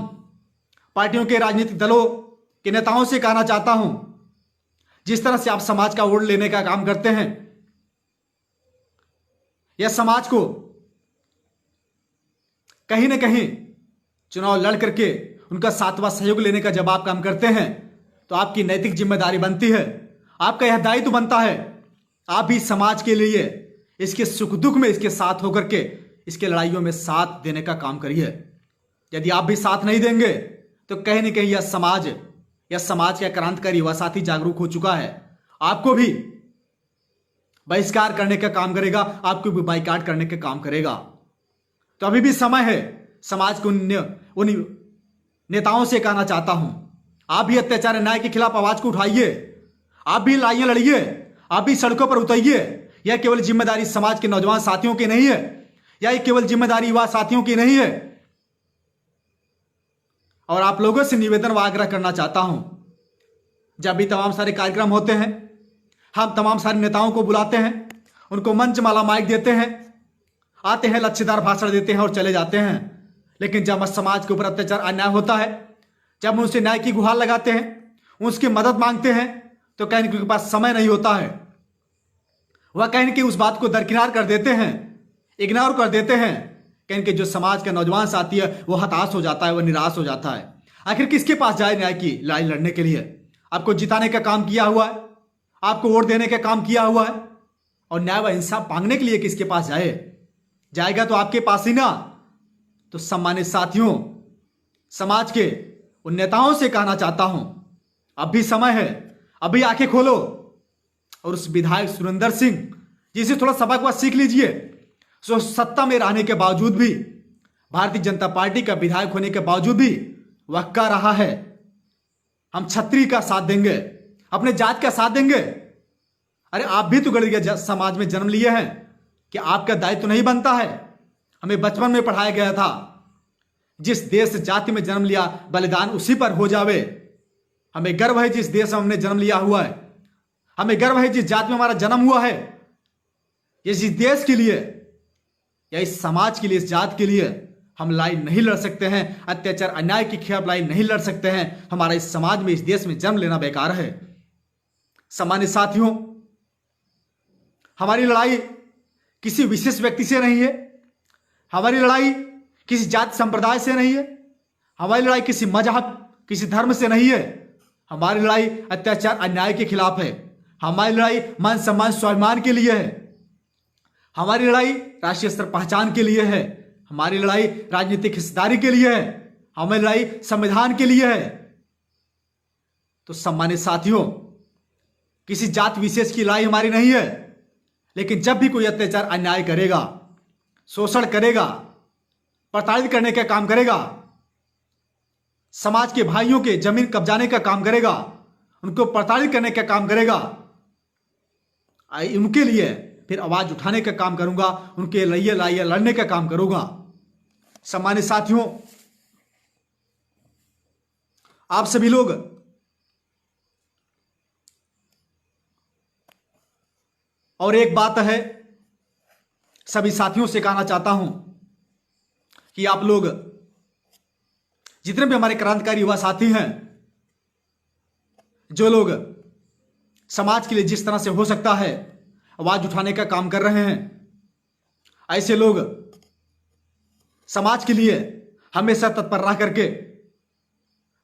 पार्टियों के राजनीतिक दलों के नेताओं से कहना चाहता हूं, जिस तरह से आप समाज का वोट लेने का काम करते हैं या समाज को कहीं ना कहीं चुनाव लड़ करके उनका सातवां सहयोग लेने का जब आप काम करते हैं, तो आपकी नैतिक जिम्मेदारी बनती है, आपका यह दायित्व बनता है, आप भी समाज के लिए इसके सुख दुख में इसके साथ होकर के इसके लड़ाइयों में साथ देने का काम करिए। यदि आप भी साथ नहीं देंगे तो कहीं ना कहीं यह समाज का क्रांतिकारी युवा साथी जागरूक हो चुका है, आपको भी बहिष्कार करने का काम करेगा, आपको भी बाइकाट करने का काम करेगा। तो अभी भी समय है। समाज को उन नेताओं से कहना चाहता हूं, आप भी अत्याचार अन्याय के खिलाफ आवाज को उठाइए, आप भी लड़ाइयां लड़िए, आप भी सड़कों पर उतरिए। यह केवल जिम्मेदारी समाज के नौजवान साथियों की नहीं है, यह केवल जिम्मेदारी युवा साथियों की नहीं है। और आप लोगों से निवेदन व आग्रह करना चाहता हूं, जब भी तमाम सारे कार्यक्रम होते हैं, हम तमाम सारे नेताओं को बुलाते हैं, उनको मंच माला माइक देते हैं, आते हैं, लच्छेदार भाषण देते हैं और चले जाते हैं। लेकिन जब समाज के ऊपर अत्याचार अन्याय होता है, जब हम उनसे न्याय की गुहार लगाते हैं, उसकी मदद मांगते हैं, तो कहीं उनके पास समय नहीं होता है। वह कहीं कि उस बात को दरकिनार कर देते हैं, इग्नोर कर देते हैं। कहीं कि जो समाज का नौजवान साथी है वो हताश हो जाता है, वह निराश हो जाता है। आखिर किसके पास जाए न्याय की लड़ाई लड़ने के लिए? आपको जिताने का काम किया हुआ है, आपको वोट देने का काम किया हुआ है, और न्याय व इंसाफ मांगने के लिए किसके पास जाएगा तो आपके पास ही ना। तो सम्मानित साथियों, समाज के उन नेताओं से कहना चाहता हूं, अब भी समय है, अभी आंखें खोलो और उस विधायक सुरेंद्र सिंह जिसे थोड़ा सबक वह सीख लीजिए। जो सत्ता में रहने के बावजूद भी, भारतीय जनता पार्टी का विधायक होने के बावजूद भी वह कह रहा है हम क्षत्रिय का साथ देंगे, अपने जात का साथ देंगे। अरे आप भी तो गरीब समाज में जन्म लिए हैं, कि आपका दायित्व तो नहीं बनता है? हमें बचपन में पढ़ाया गया था, जिस देश जाति में जन्म लिया बलिदान उसी पर हो जावे। हमें गर्व है जिस देश में हमने जन्म लिया हुआ है, हमें गर्व है जिस जाति में हमारा जन्म हुआ है। ये जिस देश के लिए या इस समाज के लिए, इस जात के लिए हम लड़ाई नहीं लड़ सकते हैं, अत्याचार अन्याय के खिलाफ लड़ाई नहीं लड़ सकते हैं, हमारा इस समाज में, इस देश में जन्म लेना बेकार है। सम्मानित साथियों, हमारी लड़ाई किसी विशेष व्यक्ति से नहीं है, हमारी लड़ाई किसी जाति संप्रदाय से नहीं है, हमारी लड़ाई किसी मजहब, किसी धर्म से नहीं है। हमारी लड़ाई अत्याचार अन्याय के खिलाफ है, हमारी लड़ाई मान सम्मान स्वाभिमान के लिए है, हमारी लड़ाई राष्ट्रीय स्तर पहचान के लिए है, हमारी लड़ाई राजनीतिक हिस्सेदारी के लिए है, हमारी लड़ाई संविधान के लिए है। तो सम्मानित साथियों, किसी जात विशेष की लड़ाई हमारी नहीं है। लेकिन जब भी कोई अत्याचार अन्याय करेगा, शोषण करेगा, प्रताड़ित करने का काम करेगा, समाज के भाइयों के जमीन कब्जाने का काम करेगा, उनको प्रताड़ित करने का काम करेगा, उनके लिए फिर आवाज उठाने का काम करूंगा, उनके लिए लड़ाइयां लड़ने का काम करूंगा। सम्मानित साथियों, आप सभी लोग और एक बात है, सभी साथियों से कहना चाहता हूं कि आप लोग जितने भी हमारे क्रांतिकारी युवा साथी हैं, जो लोग समाज के लिए जिस तरह से हो सकता है आवाज उठाने का काम कर रहे हैं, ऐसे लोग समाज के लिए हमेशा तत्पर रह करके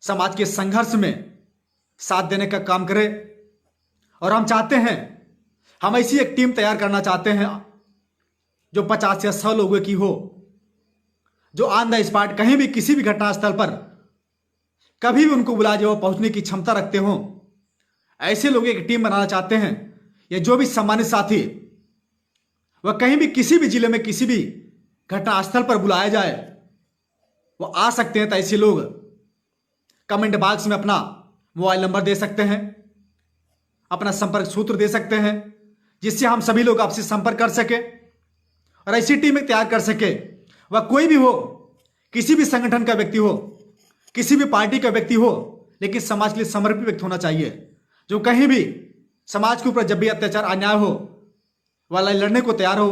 समाज के संघर्ष में साथ देने का काम करें। और हम चाहते हैं, हम ऐसी एक टीम तैयार करना चाहते हैं जो 50 या 100 लोगों की हो, जो ऑन द स्पॉट कहीं भी किसी भी घटनास्थल पर कभी भी उनको बुला जाए, पहुंचने की क्षमता रखते हो। ऐसे लोग एक टीम बनाना चाहते हैं। ये जो भी सम्मानित साथी वह कहीं भी किसी भी जिले में किसी भी घटनास्थल पर बुलाया जाए वो आ सकते हैं। तो ऐसे लोग कमेंट बॉक्स में अपना मोबाइल नंबर दे सकते हैं, अपना संपर्क सूत्र दे सकते हैं, जिससे हम सभी लोग आपसे संपर्क कर सके और ऐसी टीम तैयार कर सके। वह कोई भी हो, किसी भी संगठन का व्यक्ति हो, किसी भी पार्टी का व्यक्ति हो, लेकिन समाज के लिए समर्पित व्यक्ति होना चाहिए, जो कहीं भी समाज के ऊपर जब भी अत्याचार अन्याय हो वह लड़ने को तैयार हो।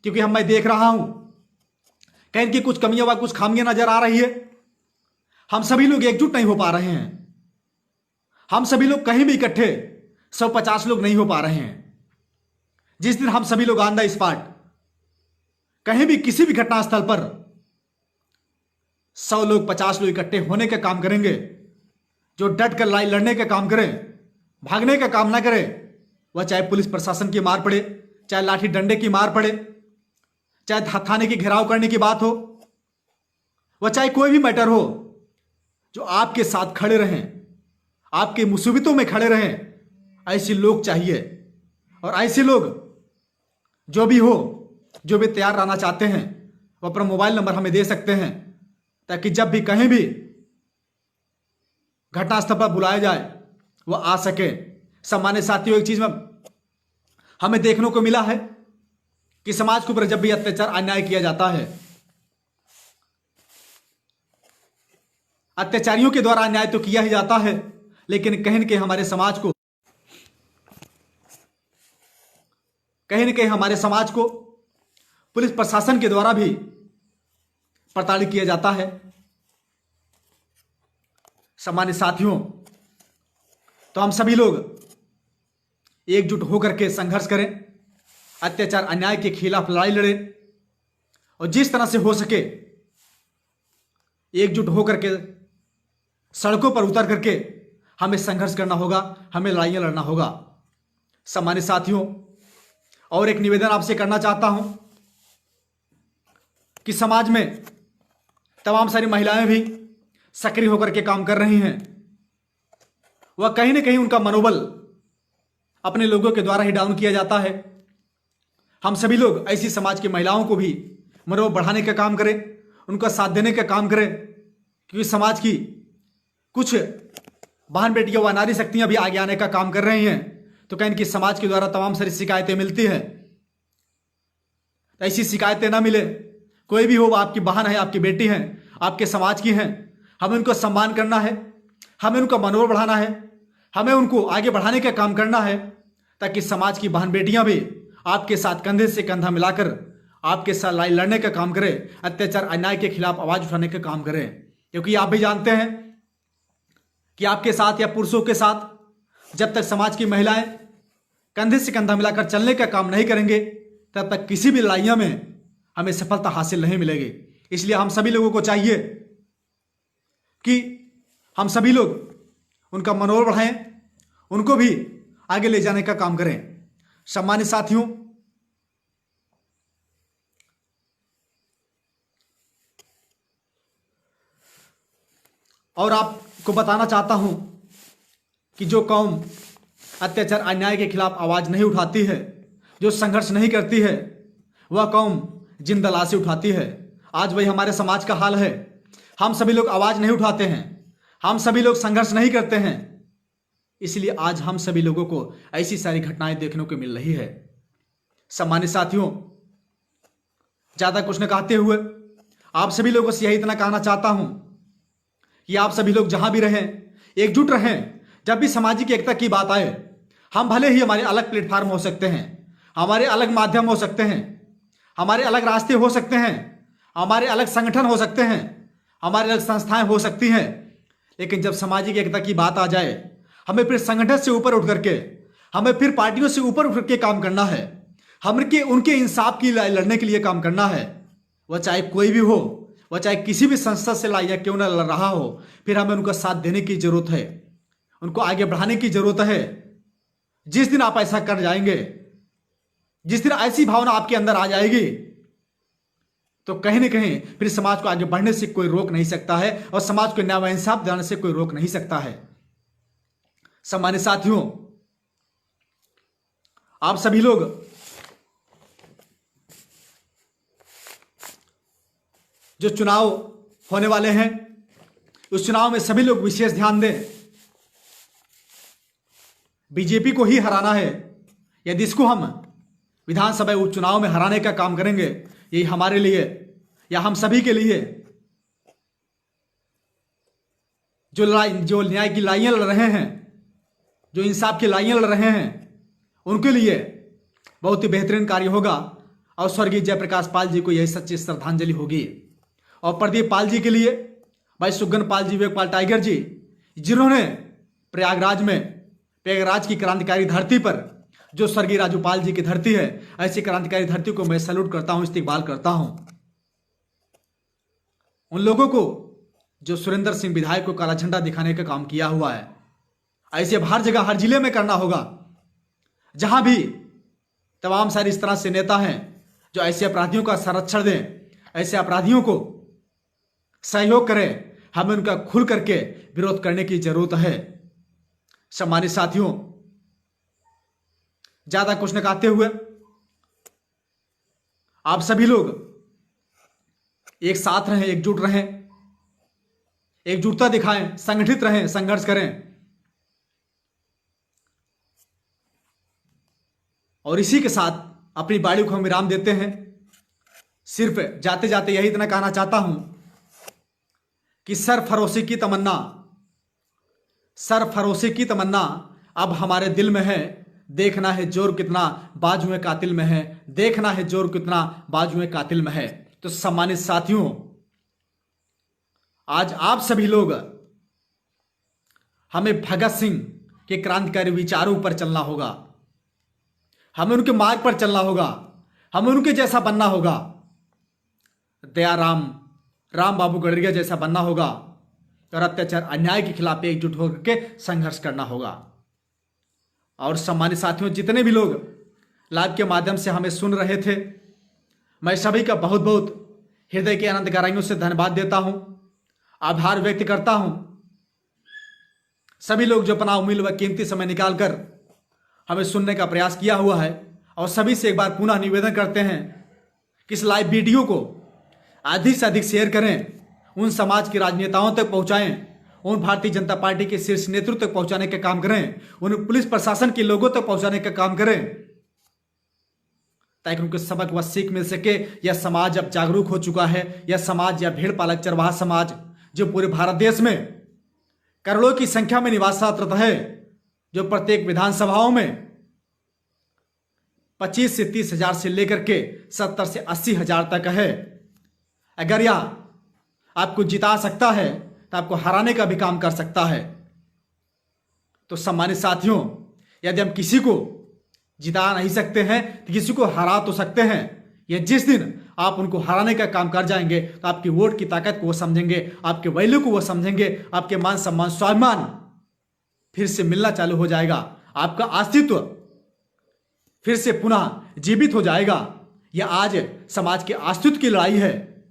क्योंकि मैं देख रहा हूं कहीं की कुछ कमियां व कुछ खामियां नजर आ रही है। हम सभी लोग एकजुट नहीं हो पा रहे हैं, हम सभी लोग कहीं भी इकट्ठे 150 लोग नहीं हो पा रहे हैं। जिस दिन हम सभी लोग ऑन द स्पॉट कहीं भी किसी भी घटना स्थल पर 100 लोग 50 लोग इकट्ठे होने का काम करेंगे, जो डट कर लड़ाई लड़ने का काम करें, भागने का काम ना करें, वह चाहे पुलिस प्रशासन की मार पड़े, चाहे लाठी डंडे की मार पड़े, चाहे थाने की घेराव करने की बात हो, वह चाहे कोई भी मैटर हो, जो आपके साथ खड़े रहें, आपके मुसीबतों में खड़े रहें, ऐसे लोग चाहिए। और ऐसे लोग जो भी हो, जो भी तैयार रहना चाहते हैं, वो अपना मोबाइल नंबर हमें दे सकते हैं, ताकि जब भी कहीं भी घटनास्थल पर बुलाया जाए वो आ सके। सम्मानित साथियों, एक चीज में हमें देखने को मिला है कि समाज के ऊपर जब भी अत्याचार अन्याय किया जाता है, अत्याचारियों के द्वारा अन्याय तो किया ही जाता है, लेकिन कहीं न कहीं हमारे समाज को पुलिस प्रशासन के द्वारा भी प्रताड़ित किया जाता है। सम्मानित साथियों, तो हम सभी लोग एकजुट होकर के संघर्ष करें, अत्याचार अन्याय के खिलाफ लड़ाई लड़ें, और जिस तरह से हो सके एकजुट होकर के सड़कों पर उतर करके हमें संघर्ष करना होगा, हमें लड़ाइयां लड़ना होगा। सम्मानित साथियों, और एक निवेदन आपसे करना चाहता हूं कि समाज में तमाम सारी महिलाएं भी सक्रिय होकर के काम कर रही हैं। वह कहीं ना कहीं उनका मनोबल अपने लोगों के द्वारा ही डाउन किया जाता है। हम सभी लोग ऐसी समाज की महिलाओं को भी मनोबल बढ़ाने का काम करें, उनका साथ देने का काम करें, क्योंकि समाज की कुछ बहन बेटियां व नारी शक्तियां भी आगे आने का काम कर रही हैं। तो कहीं कि समाज के द्वारा तमाम सारी शिकायतें मिलती हैं, ऐसी शिकायतें ना मिले। कोई भी हो, आपकी बहन है, आपकी बेटी है, आपके समाज की हैं, हमें उनको सम्मान करना है, हमें उनका मनोबल बढ़ाना है, हमें उनको आगे बढ़ाने का काम करना है, ताकि समाज की बहन बेटियां भी आपके साथ कंधे से कंधा मिलाकर आपके साथ लड़ाई लड़ने का काम करें, अत्याचार अन्याय के खिलाफ आवाज उठाने का काम करें। क्योंकि आप भी जानते हैं कि आपके साथ या पुरुषों के साथ जब तक समाज की महिलाएं कंधे से कंधा मिलाकर चलने का काम नहीं करेंगे, तब तक किसी भी लड़ाइयों में हमें सफलता हासिल नहीं मिलेगी। इसलिए हम सभी लोगों को चाहिए कि हम सभी लोग उनका मनोबल बढ़ाएं, उनको भी आगे ले जाने का काम करें। सम्मानित साथियों, और आपको बताना चाहता हूं कि जो कौम अत्याचार अन्याय के खिलाफ आवाज नहीं उठाती है, जो संघर्ष नहीं करती है, वह कौम जिंदा लाशें उठाती है। आज वही हमारे समाज का हाल है। हम सभी लोग आवाज नहीं उठाते हैं, हम सभी लोग संघर्ष नहीं करते हैं, इसलिए आज हम सभी लोगों को ऐसी सारी घटनाएं देखने को मिल रही है। सम्मानित साथियों, ज्यादा कुछ न कहते हुए आप सभी लोगों से यही इतना कहना चाहता हूं कि आप सभी लोग जहां भी रहें, एकजुट रहें। जब भी सामाजिक एकता की बात आए, हम भले ही हमारे अलग प्लेटफॉर्म हो सकते हैं, हमारे अलग माध्यम हो सकते हैं, हमारे अलग रास्ते हो सकते हैं, हमारे अलग संगठन हो सकते हैं, हमारी अलग संस्थाएं हो सकती हैं, लेकिन जब सामाजिक एकता की बात आ जाए, हमें फिर संगठन से ऊपर उठ करके, हमें फिर पार्टियों से ऊपर उठ के काम करना है। हमें उनके इंसाफ की लड़ने के लिए काम करना है। वह चाहे कोई भी हो, वह चाहे किसी भी संस्था से लड़ाई क्यों ना लड़ रहा हो, फिर हमें उनका साथ देने की जरूरत है, उनको आगे बढ़ाने की जरूरत है। जिस दिन आप ऐसा कर जाएंगे, जिस दिन ऐसी भावना आपके अंदर आ जाएगी, तो कहीं ना कहीं फिर समाज को आगे बढ़ने से कोई रोक नहीं सकता है, और समाज को न्याय व इंसाफ दिलाने से कोई रोक नहीं सकता है। सम्मानित साथियों, आप सभी लोग जो चुनाव होने वाले हैं, उस चुनाव में सभी लोग विशेष ध्यान दें। बीजेपी को ही हराना है। यदि इसको हम विधानसभा उपचुनाव में हराने का काम करेंगे, यही हमारे लिए या हम सभी के लिए जो न्याय की लड़ाइयाँ लड़ रहे हैं, जो इंसाफ की लड़ाइयाँ लड़ रहे हैं, उनके लिए बहुत ही बेहतरीन कार्य होगा और स्वर्गीय जयप्रकाश पाल जी को यही सच्ची श्रद्धांजलि होगी। और प्रदीप पाल जी के लिए भाई सुगन पाल जी, विवेक पाल टाइगर जी, जिन्होंने प्रयागराज की क्रांतिकारी धरती पर, जो स्वर्गीय राजूपाल जी की धरती है, ऐसी क्रांतिकारी धरती को मैं सैल्यूट करता हूं, इस्तेकबाल करता हूं। उन लोगों को जो सुरेंद्र सिंह विधायक को काला झंडा दिखाने का काम किया हुआ है, ऐसे हर जगह हर जिले में करना होगा। जहां भी तमाम सारे इस तरह से नेता हैं जो ऐसे अपराधियों का संरक्षण दें, ऐसे अपराधियों को सहयोग करें, हमें उनका खुल करके विरोध करने की जरूरत है। सम्मानित साथियों, ज्यादा कुछ न कहते हुए आप सभी लोग एक साथ रहें, एकजुट रहें, एकजुटता दिखाएं, संगठित रहें, संघर्ष करें। और इसी के साथ अपनी बाड़ी को हम विराम देते हैं। सिर्फ जाते जाते यही इतना कहना चाहता हूं कि सरफरोशी की तमन्ना अब हमारे दिल में है। देखना है जोर कितना बाजुए कातिल में है, देखना है जोर कितना बाजुए कातिल में है। तो सम्मानित साथियों, आज आप सभी लोग, हमें भगत सिंह के क्रांतिकारी विचारों पर चलना होगा, हमें उनके मार्ग पर चलना होगा, हमें उनके जैसा बनना होगा, राम बाबू गडरिया जैसा बनना होगा और अत्याचार अन्याय के खिलाफ एकजुट होकर के संघर्ष करना होगा। और सम्मानित साथियों, जितने भी लोग लाइव के माध्यम से हमें सुन रहे थे, मैं सभी का बहुत बहुत हृदय के अनंत गहराइयों से धन्यवाद देता हूं, आभार व्यक्त करता हूं। सभी लोग जो अपना अमूल्य व कीमती समय निकालकर हमें सुनने का प्रयास किया हुआ है, और सभी से एक बार पुनः निवेदन करते हैं कि इस लाइव वीडियो को अधिक से अधिक शेयर करें, उन समाज के राजनेताओं तक पहुंचाएं, उन भारतीय जनता पार्टी के शीर्ष नेतृत्व तक पहुंचाने का काम करें, उन पुलिस प्रशासन के लोगों तक पहुंचाने का काम करें, ताकि उनको सबक व सीख मिल सके। यह समाज अब जागरूक हो चुका है। यह समाज, यह भेड़ पालक चरवाहा समाज जो पूरे भारत देश में करोड़ों की संख्या में निवासरत है, जो प्रत्येक विधानसभाओं में 25 से 30 हजार से लेकर के 70 से 80 हजार तक है। अगर यह आपको जिता सकता है तो आपको हराने का भी काम कर सकता है। तो सम्मानित साथियों, यदि हम किसी को जिता नहीं सकते हैं तो किसी को हरा तो सकते हैं। यह जिस दिन आप उनको हराने का काम कर जाएंगे तो आपकी वोट की ताकत को वो समझेंगे, आपके वैल्यू को वो समझेंगे, आपके मान सम्मान स्वाभिमान फिर से मिलना चालू हो जाएगा, आपका अस्तित्व फिर से पुनः जीवित हो जाएगा। यह आज समाज के अस्तित्व की लड़ाई है,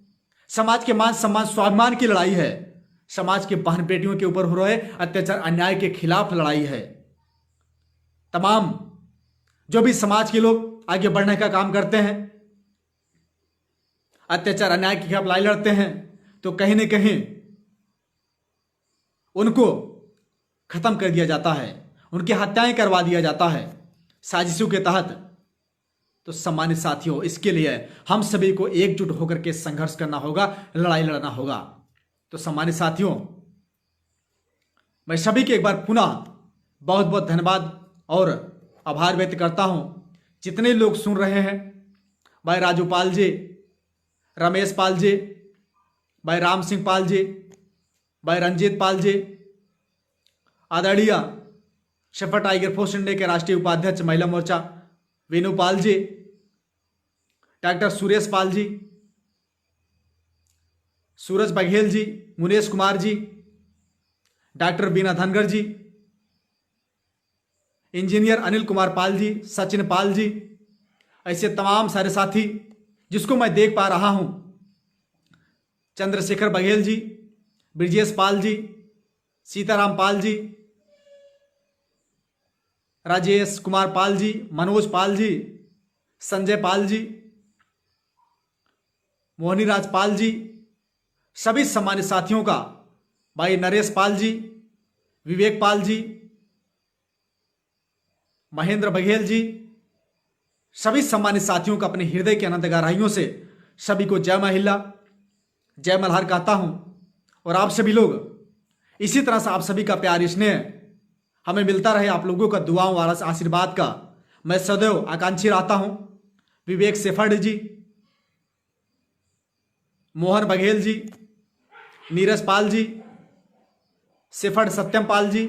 समाज के मान सम्मान स्वाभिमान की लड़ाई है, समाज के बहन बेटियों के ऊपर हो रहे अत्याचार अन्याय के खिलाफ लड़ाई है। तमाम जो भी समाज के लोग आगे बढ़ने का काम करते हैं, अत्याचार अन्याय के खिलाफ लड़ाई लड़ते हैं, तो कहीं न कहीं उनको खत्म कर दिया जाता है, उनकी हत्याएं करवा दिया जाता है साजिशों के तहत। तो सम्मानित साथियों, इसके लिए हम सभी को एकजुट होकर के संघर्ष करना होगा, लड़ाई लड़ना होगा। तो सम्मानित साथियों, मैं सभी के एक बार पुनः बहुत बहुत धन्यवाद और आभार व्यक्त करता हूं। जितने लोग सुन रहे हैं, भाई राजू पाल जी, रमेश पाल जी, भाई राम सिंह पाल जी, भाई रंजीत पाल जी, आदरणीय शेफर टाइगर फोर्स इंडिया के राष्ट्रीय उपाध्यक्ष महिला मोर्चा वेणु पाल जी, डॉक्टर सुरेश पाल जी, सूरज बघेल जी, मुनेश कुमार जी, डॉक्टर बीना धनगर जी, इंजीनियर अनिल कुमार पाल जी, सचिन पाल जी, ऐसे तमाम सारे साथी जिसको मैं देख पा रहा हूं, चंद्रशेखर बघेल जी, ब्रिजेश पाल जी, सीताराम पाल जी, राजेश कुमार पाल जी, मनोज पाल जी, संजय पाल जी, मोहनी राज पाल जी, सभी सम्मानित साथियों का, भाई नरेश पाल जी, विवेक पाल जी, महेंद्र बघेल जी, सभी सम्मानित साथियों का अपने हृदय के अनंत गहराइयों से सभी को जय महिला, जय मल्हार कहता हूं। और आप सभी लोग इसी तरह से आप सभी का प्यार स्नेह हमें मिलता रहे, आप लोगों का दुआओं और आशीर्वाद का मैं सदैव आकांक्षी रहता हूं। विवेक सेफर्ड जी, मोहन बघेल जी, नीरज पाल जी, सेफर्ड सत्यम पाल जी,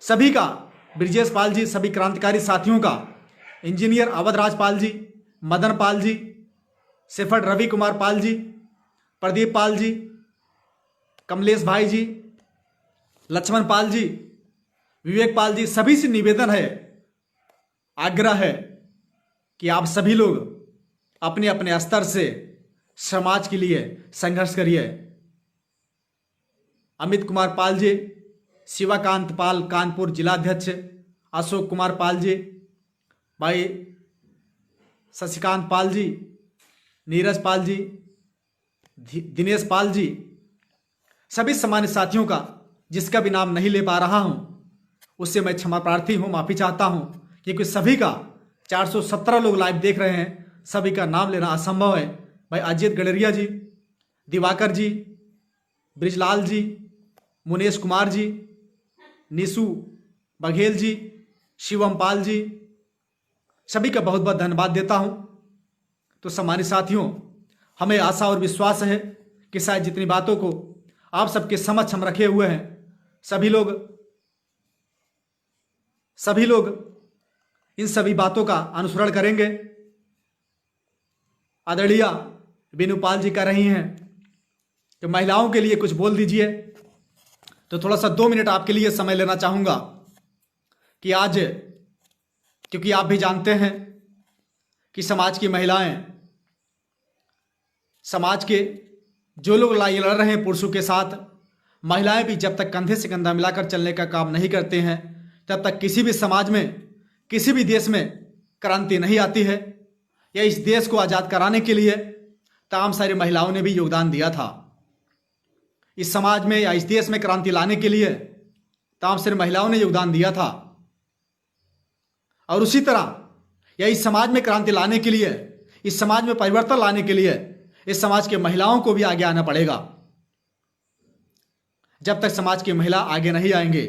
सभी का, ब्रिजेश पाल जी, सभी क्रांतिकारी साथियों का, इंजीनियर अवध राज पाल जी, मदन पाल जी, सेफर्ड रवि कुमार पाल जी, प्रदीप पाल जी, कमलेश भाई जी, लक्ष्मण पाल जी, विवेक पाल जी, सभी से निवेदन है, आग्रह है कि आप सभी लोग अपने अपने स्तर से समाज के लिए संघर्ष करिए। अमित कुमार पाल जी, शिवाकांत पाल कानपुर जिलाध्यक्ष, अशोक कुमार पाल जी, भाई शशिकांत पाल जी, नीरज पाल जी, दिनेश पाल जी, सभी सामान्य साथियों का जिसका भी नाम नहीं ले पा रहा हूं उससे मैं क्षमा प्रार्थी हूं, माफी चाहता हूं, क्योंकि सभी का 417 लोग लाइव देख रहे हैं, सभी का नाम लेना असंभव है। भाई अजीत गडरिया जी, दिवाकर जी, ब्रिजलाल जी, मुनेश कुमार जी, निशु बघेल जी, शिवम पाल जी, सभी का बहुत बहुत धन्यवाद देता हूं। तो सम्मानित साथियों, हमें आशा और विश्वास है कि शायद जितनी बातों को आप सबके समक्ष हम रखे हुए हैं, सभी लोग इन सभी बातों का अनुसरण करेंगे। आदरणीय बेनूपाल जी कह रही हैं कि महिलाओं के लिए कुछ बोल दीजिए, तो थोड़ा सा 2 मिनट आपके लिए समय लेना चाहूंगा कि आज, क्योंकि आप भी जानते हैं कि समाज की महिलाएं, समाज के जो लोग लड़ाई लड़ रहे हैं पुरुषों के साथ, महिलाएं भी जब तक कंधे से कंधा मिलाकर चलने का काम नहीं करते हैं तब तक किसी भी समाज में, किसी भी देश में क्रांति नहीं आती है। या इस देश को आज़ाद कराने के लिए तमाम सारी महिलाओं ने भी योगदान दिया था। इस समाज में या इस देश में क्रांति लाने के लिए तमाम सारी महिलाओं ने योगदान दिया था। और उसी तरह या इस समाज में क्रांति लाने के लिए, इस समाज में परिवर्तन लाने के लिए इस समाज के महिलाओं को भी आगे आना पड़ेगा। जब तक समाज की महिला आगे नहीं आएंगे,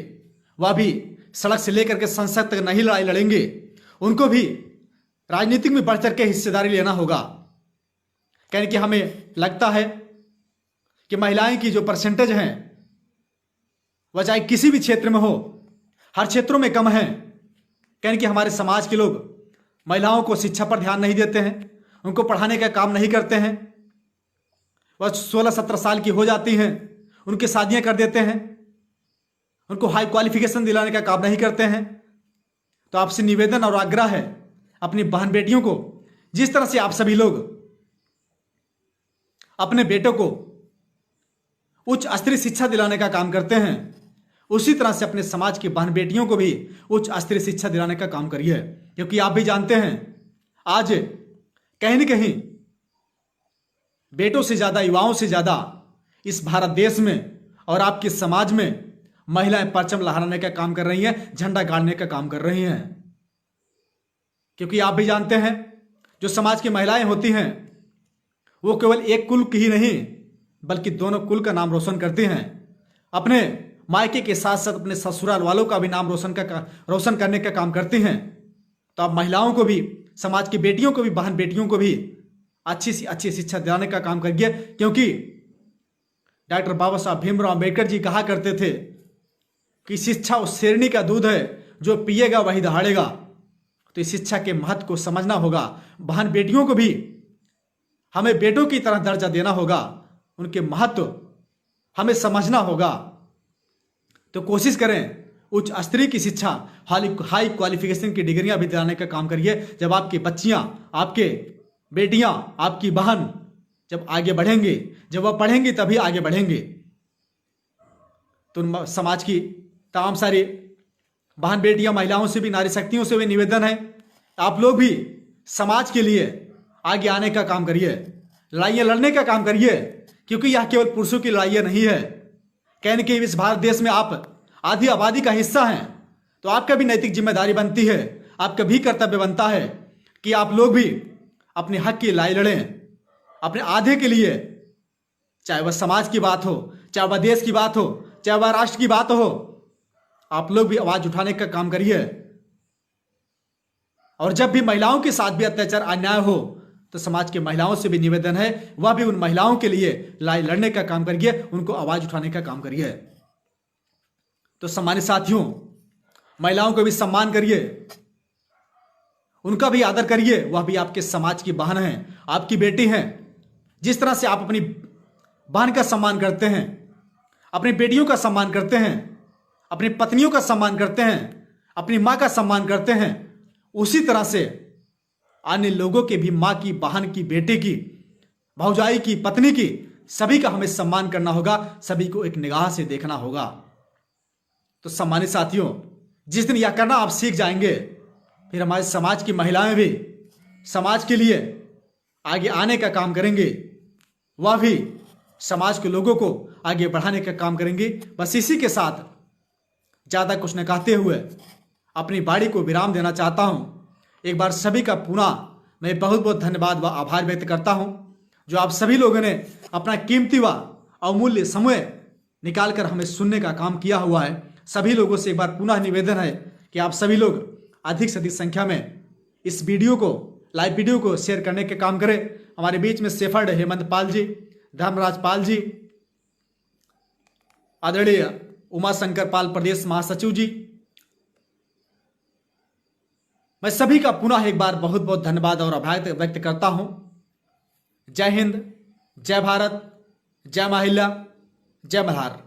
वह भी सड़क से लेकर के संसद तक नहीं लड़ाई लड़ेंगे, उनको भी राजनीतिक में बढ़ चढ़ के हिस्सेदारी लेना होगा। कहने कि हमें लगता है कि महिलाएं की जो परसेंटेज हैं वह चाहे किसी भी क्षेत्र में हो, हर क्षेत्रों में कम है। कहने कि हमारे समाज के लोग महिलाओं को शिक्षा पर ध्यान नहीं देते हैं, उनको पढ़ाने का काम नहीं करते हैं। वह 16-17 साल की हो जाती हैं, उनकी शादियां कर देते हैं, उनको हाई क्वालिफिकेशन दिलाने का काम नहीं करते हैं। तो आपसे निवेदन और आग्रह है, अपनी बहन बेटियों को, जिस तरह से आप सभी लोग अपने बेटों को उच्च स्तरीय शिक्षा दिलाने का काम करते हैं, उसी तरह से अपने समाज की बहन बेटियों को भी उच्च स्तरीय शिक्षा दिलाने का काम करिए। क्योंकि आप भी जानते हैं आज कहीं न कहीं बेटों से ज्यादा, युवाओं से ज्यादा इस भारत देश में और आपके समाज में महिलाएं परचम लहराने का काम कर रही हैं, झंडा गाड़ने का काम कर रही हैं। क्योंकि आप भी जानते हैं जो समाज की महिलाएं होती हैं वो केवल एक कुल की ही नहीं बल्कि दोनों कुल का नाम रोशन करती हैं। अपने मायके के साथ साथ अपने ससुराल वालों का भी नाम रोशन करने का काम करती हैं। तो आप महिलाओं को भी, समाज की बेटियों को भी, बहन बेटियों को भी अच्छी सी अच्छी शिक्षा दिलाने का काम करिए। क्योंकि डॉक्टर बाबा साहब भीमराव अम्बेडकर जी कहा करते थे कि शिक्षा उस शेरनी का दूध है जो पिएगा वही दहाड़ेगा। तो इस शिक्षा के महत्व को समझना होगा। बहन बेटियों को भी हमें बेटों की तरह दर्जा देना होगा, उनके महत्व हमें समझना होगा। तो कोशिश करें उच्च स्तरीय की शिक्षा, हाई क्वालिफिकेशन की डिग्रियां भी दिलाने का काम करिए। जब आपकी बच्चियां, आपके बेटियां, आपकी बहन जब आगे बढ़ेंगे, जब वह पढ़ेंगे तभी आगे बढ़ेंगे। तो समाज की तमाम सारी बहन बेटियां, महिलाओं से भी, नारी शक्तियों से भी निवेदन है, आप लोग भी समाज के लिए आगे आने का काम करिए, लड़ाइयां लड़ने का काम करिए। क्योंकि यह केवल पुरुषों की लड़ाइयां नहीं है। कहने के इस भारत देश में आप आधी आबादी का हिस्सा हैं, तो आपका भी नैतिक जिम्मेदारी बनती है, आपका भी कर्तव्य बनता है कि आप लोग भी अपने हक की लड़ाई लड़ें, अपने आधे के लिए। चाहे वह समाज की बात हो, चाहे वह देश की बात हो, चाहे वह राष्ट्र की बात हो, आप लोग भी आवाज उठाने का काम करिए। और जब भी महिलाओं के साथ भी अत्याचार अन्याय हो तो समाज की महिलाओं से भी निवेदन है, वह भी उन महिलाओं के लिए लड़ाई लड़ने का काम करिए, उनको आवाज उठाने का काम करिए। तो सम्मानित साथियों, महिलाओं को भी सम्मान करिए, उनका भी आदर करिए। वह भी आपके समाज की बहन है, आपकी बेटी है। जिस तरह से आप अपनी बहन का सम्मान करते हैं, अपनी बेटियों का सम्मान करते हैं, अपनी पत्नियों का सम्मान करते हैं, अपनी मां का सम्मान करते हैं, उसी तरह से अन्य लोगों के भी मां की, बहन की, बेटे की, भौजाई की, पत्नी की, सभी का हमें सम्मान करना होगा, सभी को एक निगाह से देखना होगा। तो सम्मानित साथियों, जिस दिन यह करना आप सीख जाएंगे, फिर हमारे समाज की महिलाएं भी समाज के लिए आगे आने का काम करेंगे, वह भी समाज के लोगों को आगे बढ़ाने का काम करेंगे। बस इसी के साथ ज़्यादा कुछ न कहते हुए अपनी बाड़ी को विराम देना चाहता हूं। एक बार सभी का पुनः मैं बहुत बहुत धन्यवाद व आभार व्यक्त करता हूं, जो आप सभी लोगों ने अपना कीमती व अमूल्य समय निकालकर हमें सुनने का काम किया हुआ है। सभी लोगों से एक बार पुनः निवेदन है कि आप सभी लोग अधिक से अधिक संख्या में इस वीडियो को, लाइव वीडियो को शेयर करने का काम करें। हमारे बीच में शेफर्ड हेमंत पाल जी, धर्मराज पाल जी, आदरणीय उमा शंकर पाल प्रदेश महासचिव जी, मैं सभी का पुनः एक बार बहुत बहुत धन्यवाद और आभार व्यक्त करता हूं। जय हिंद, जय भारत, जय महिला, जय मल्हार।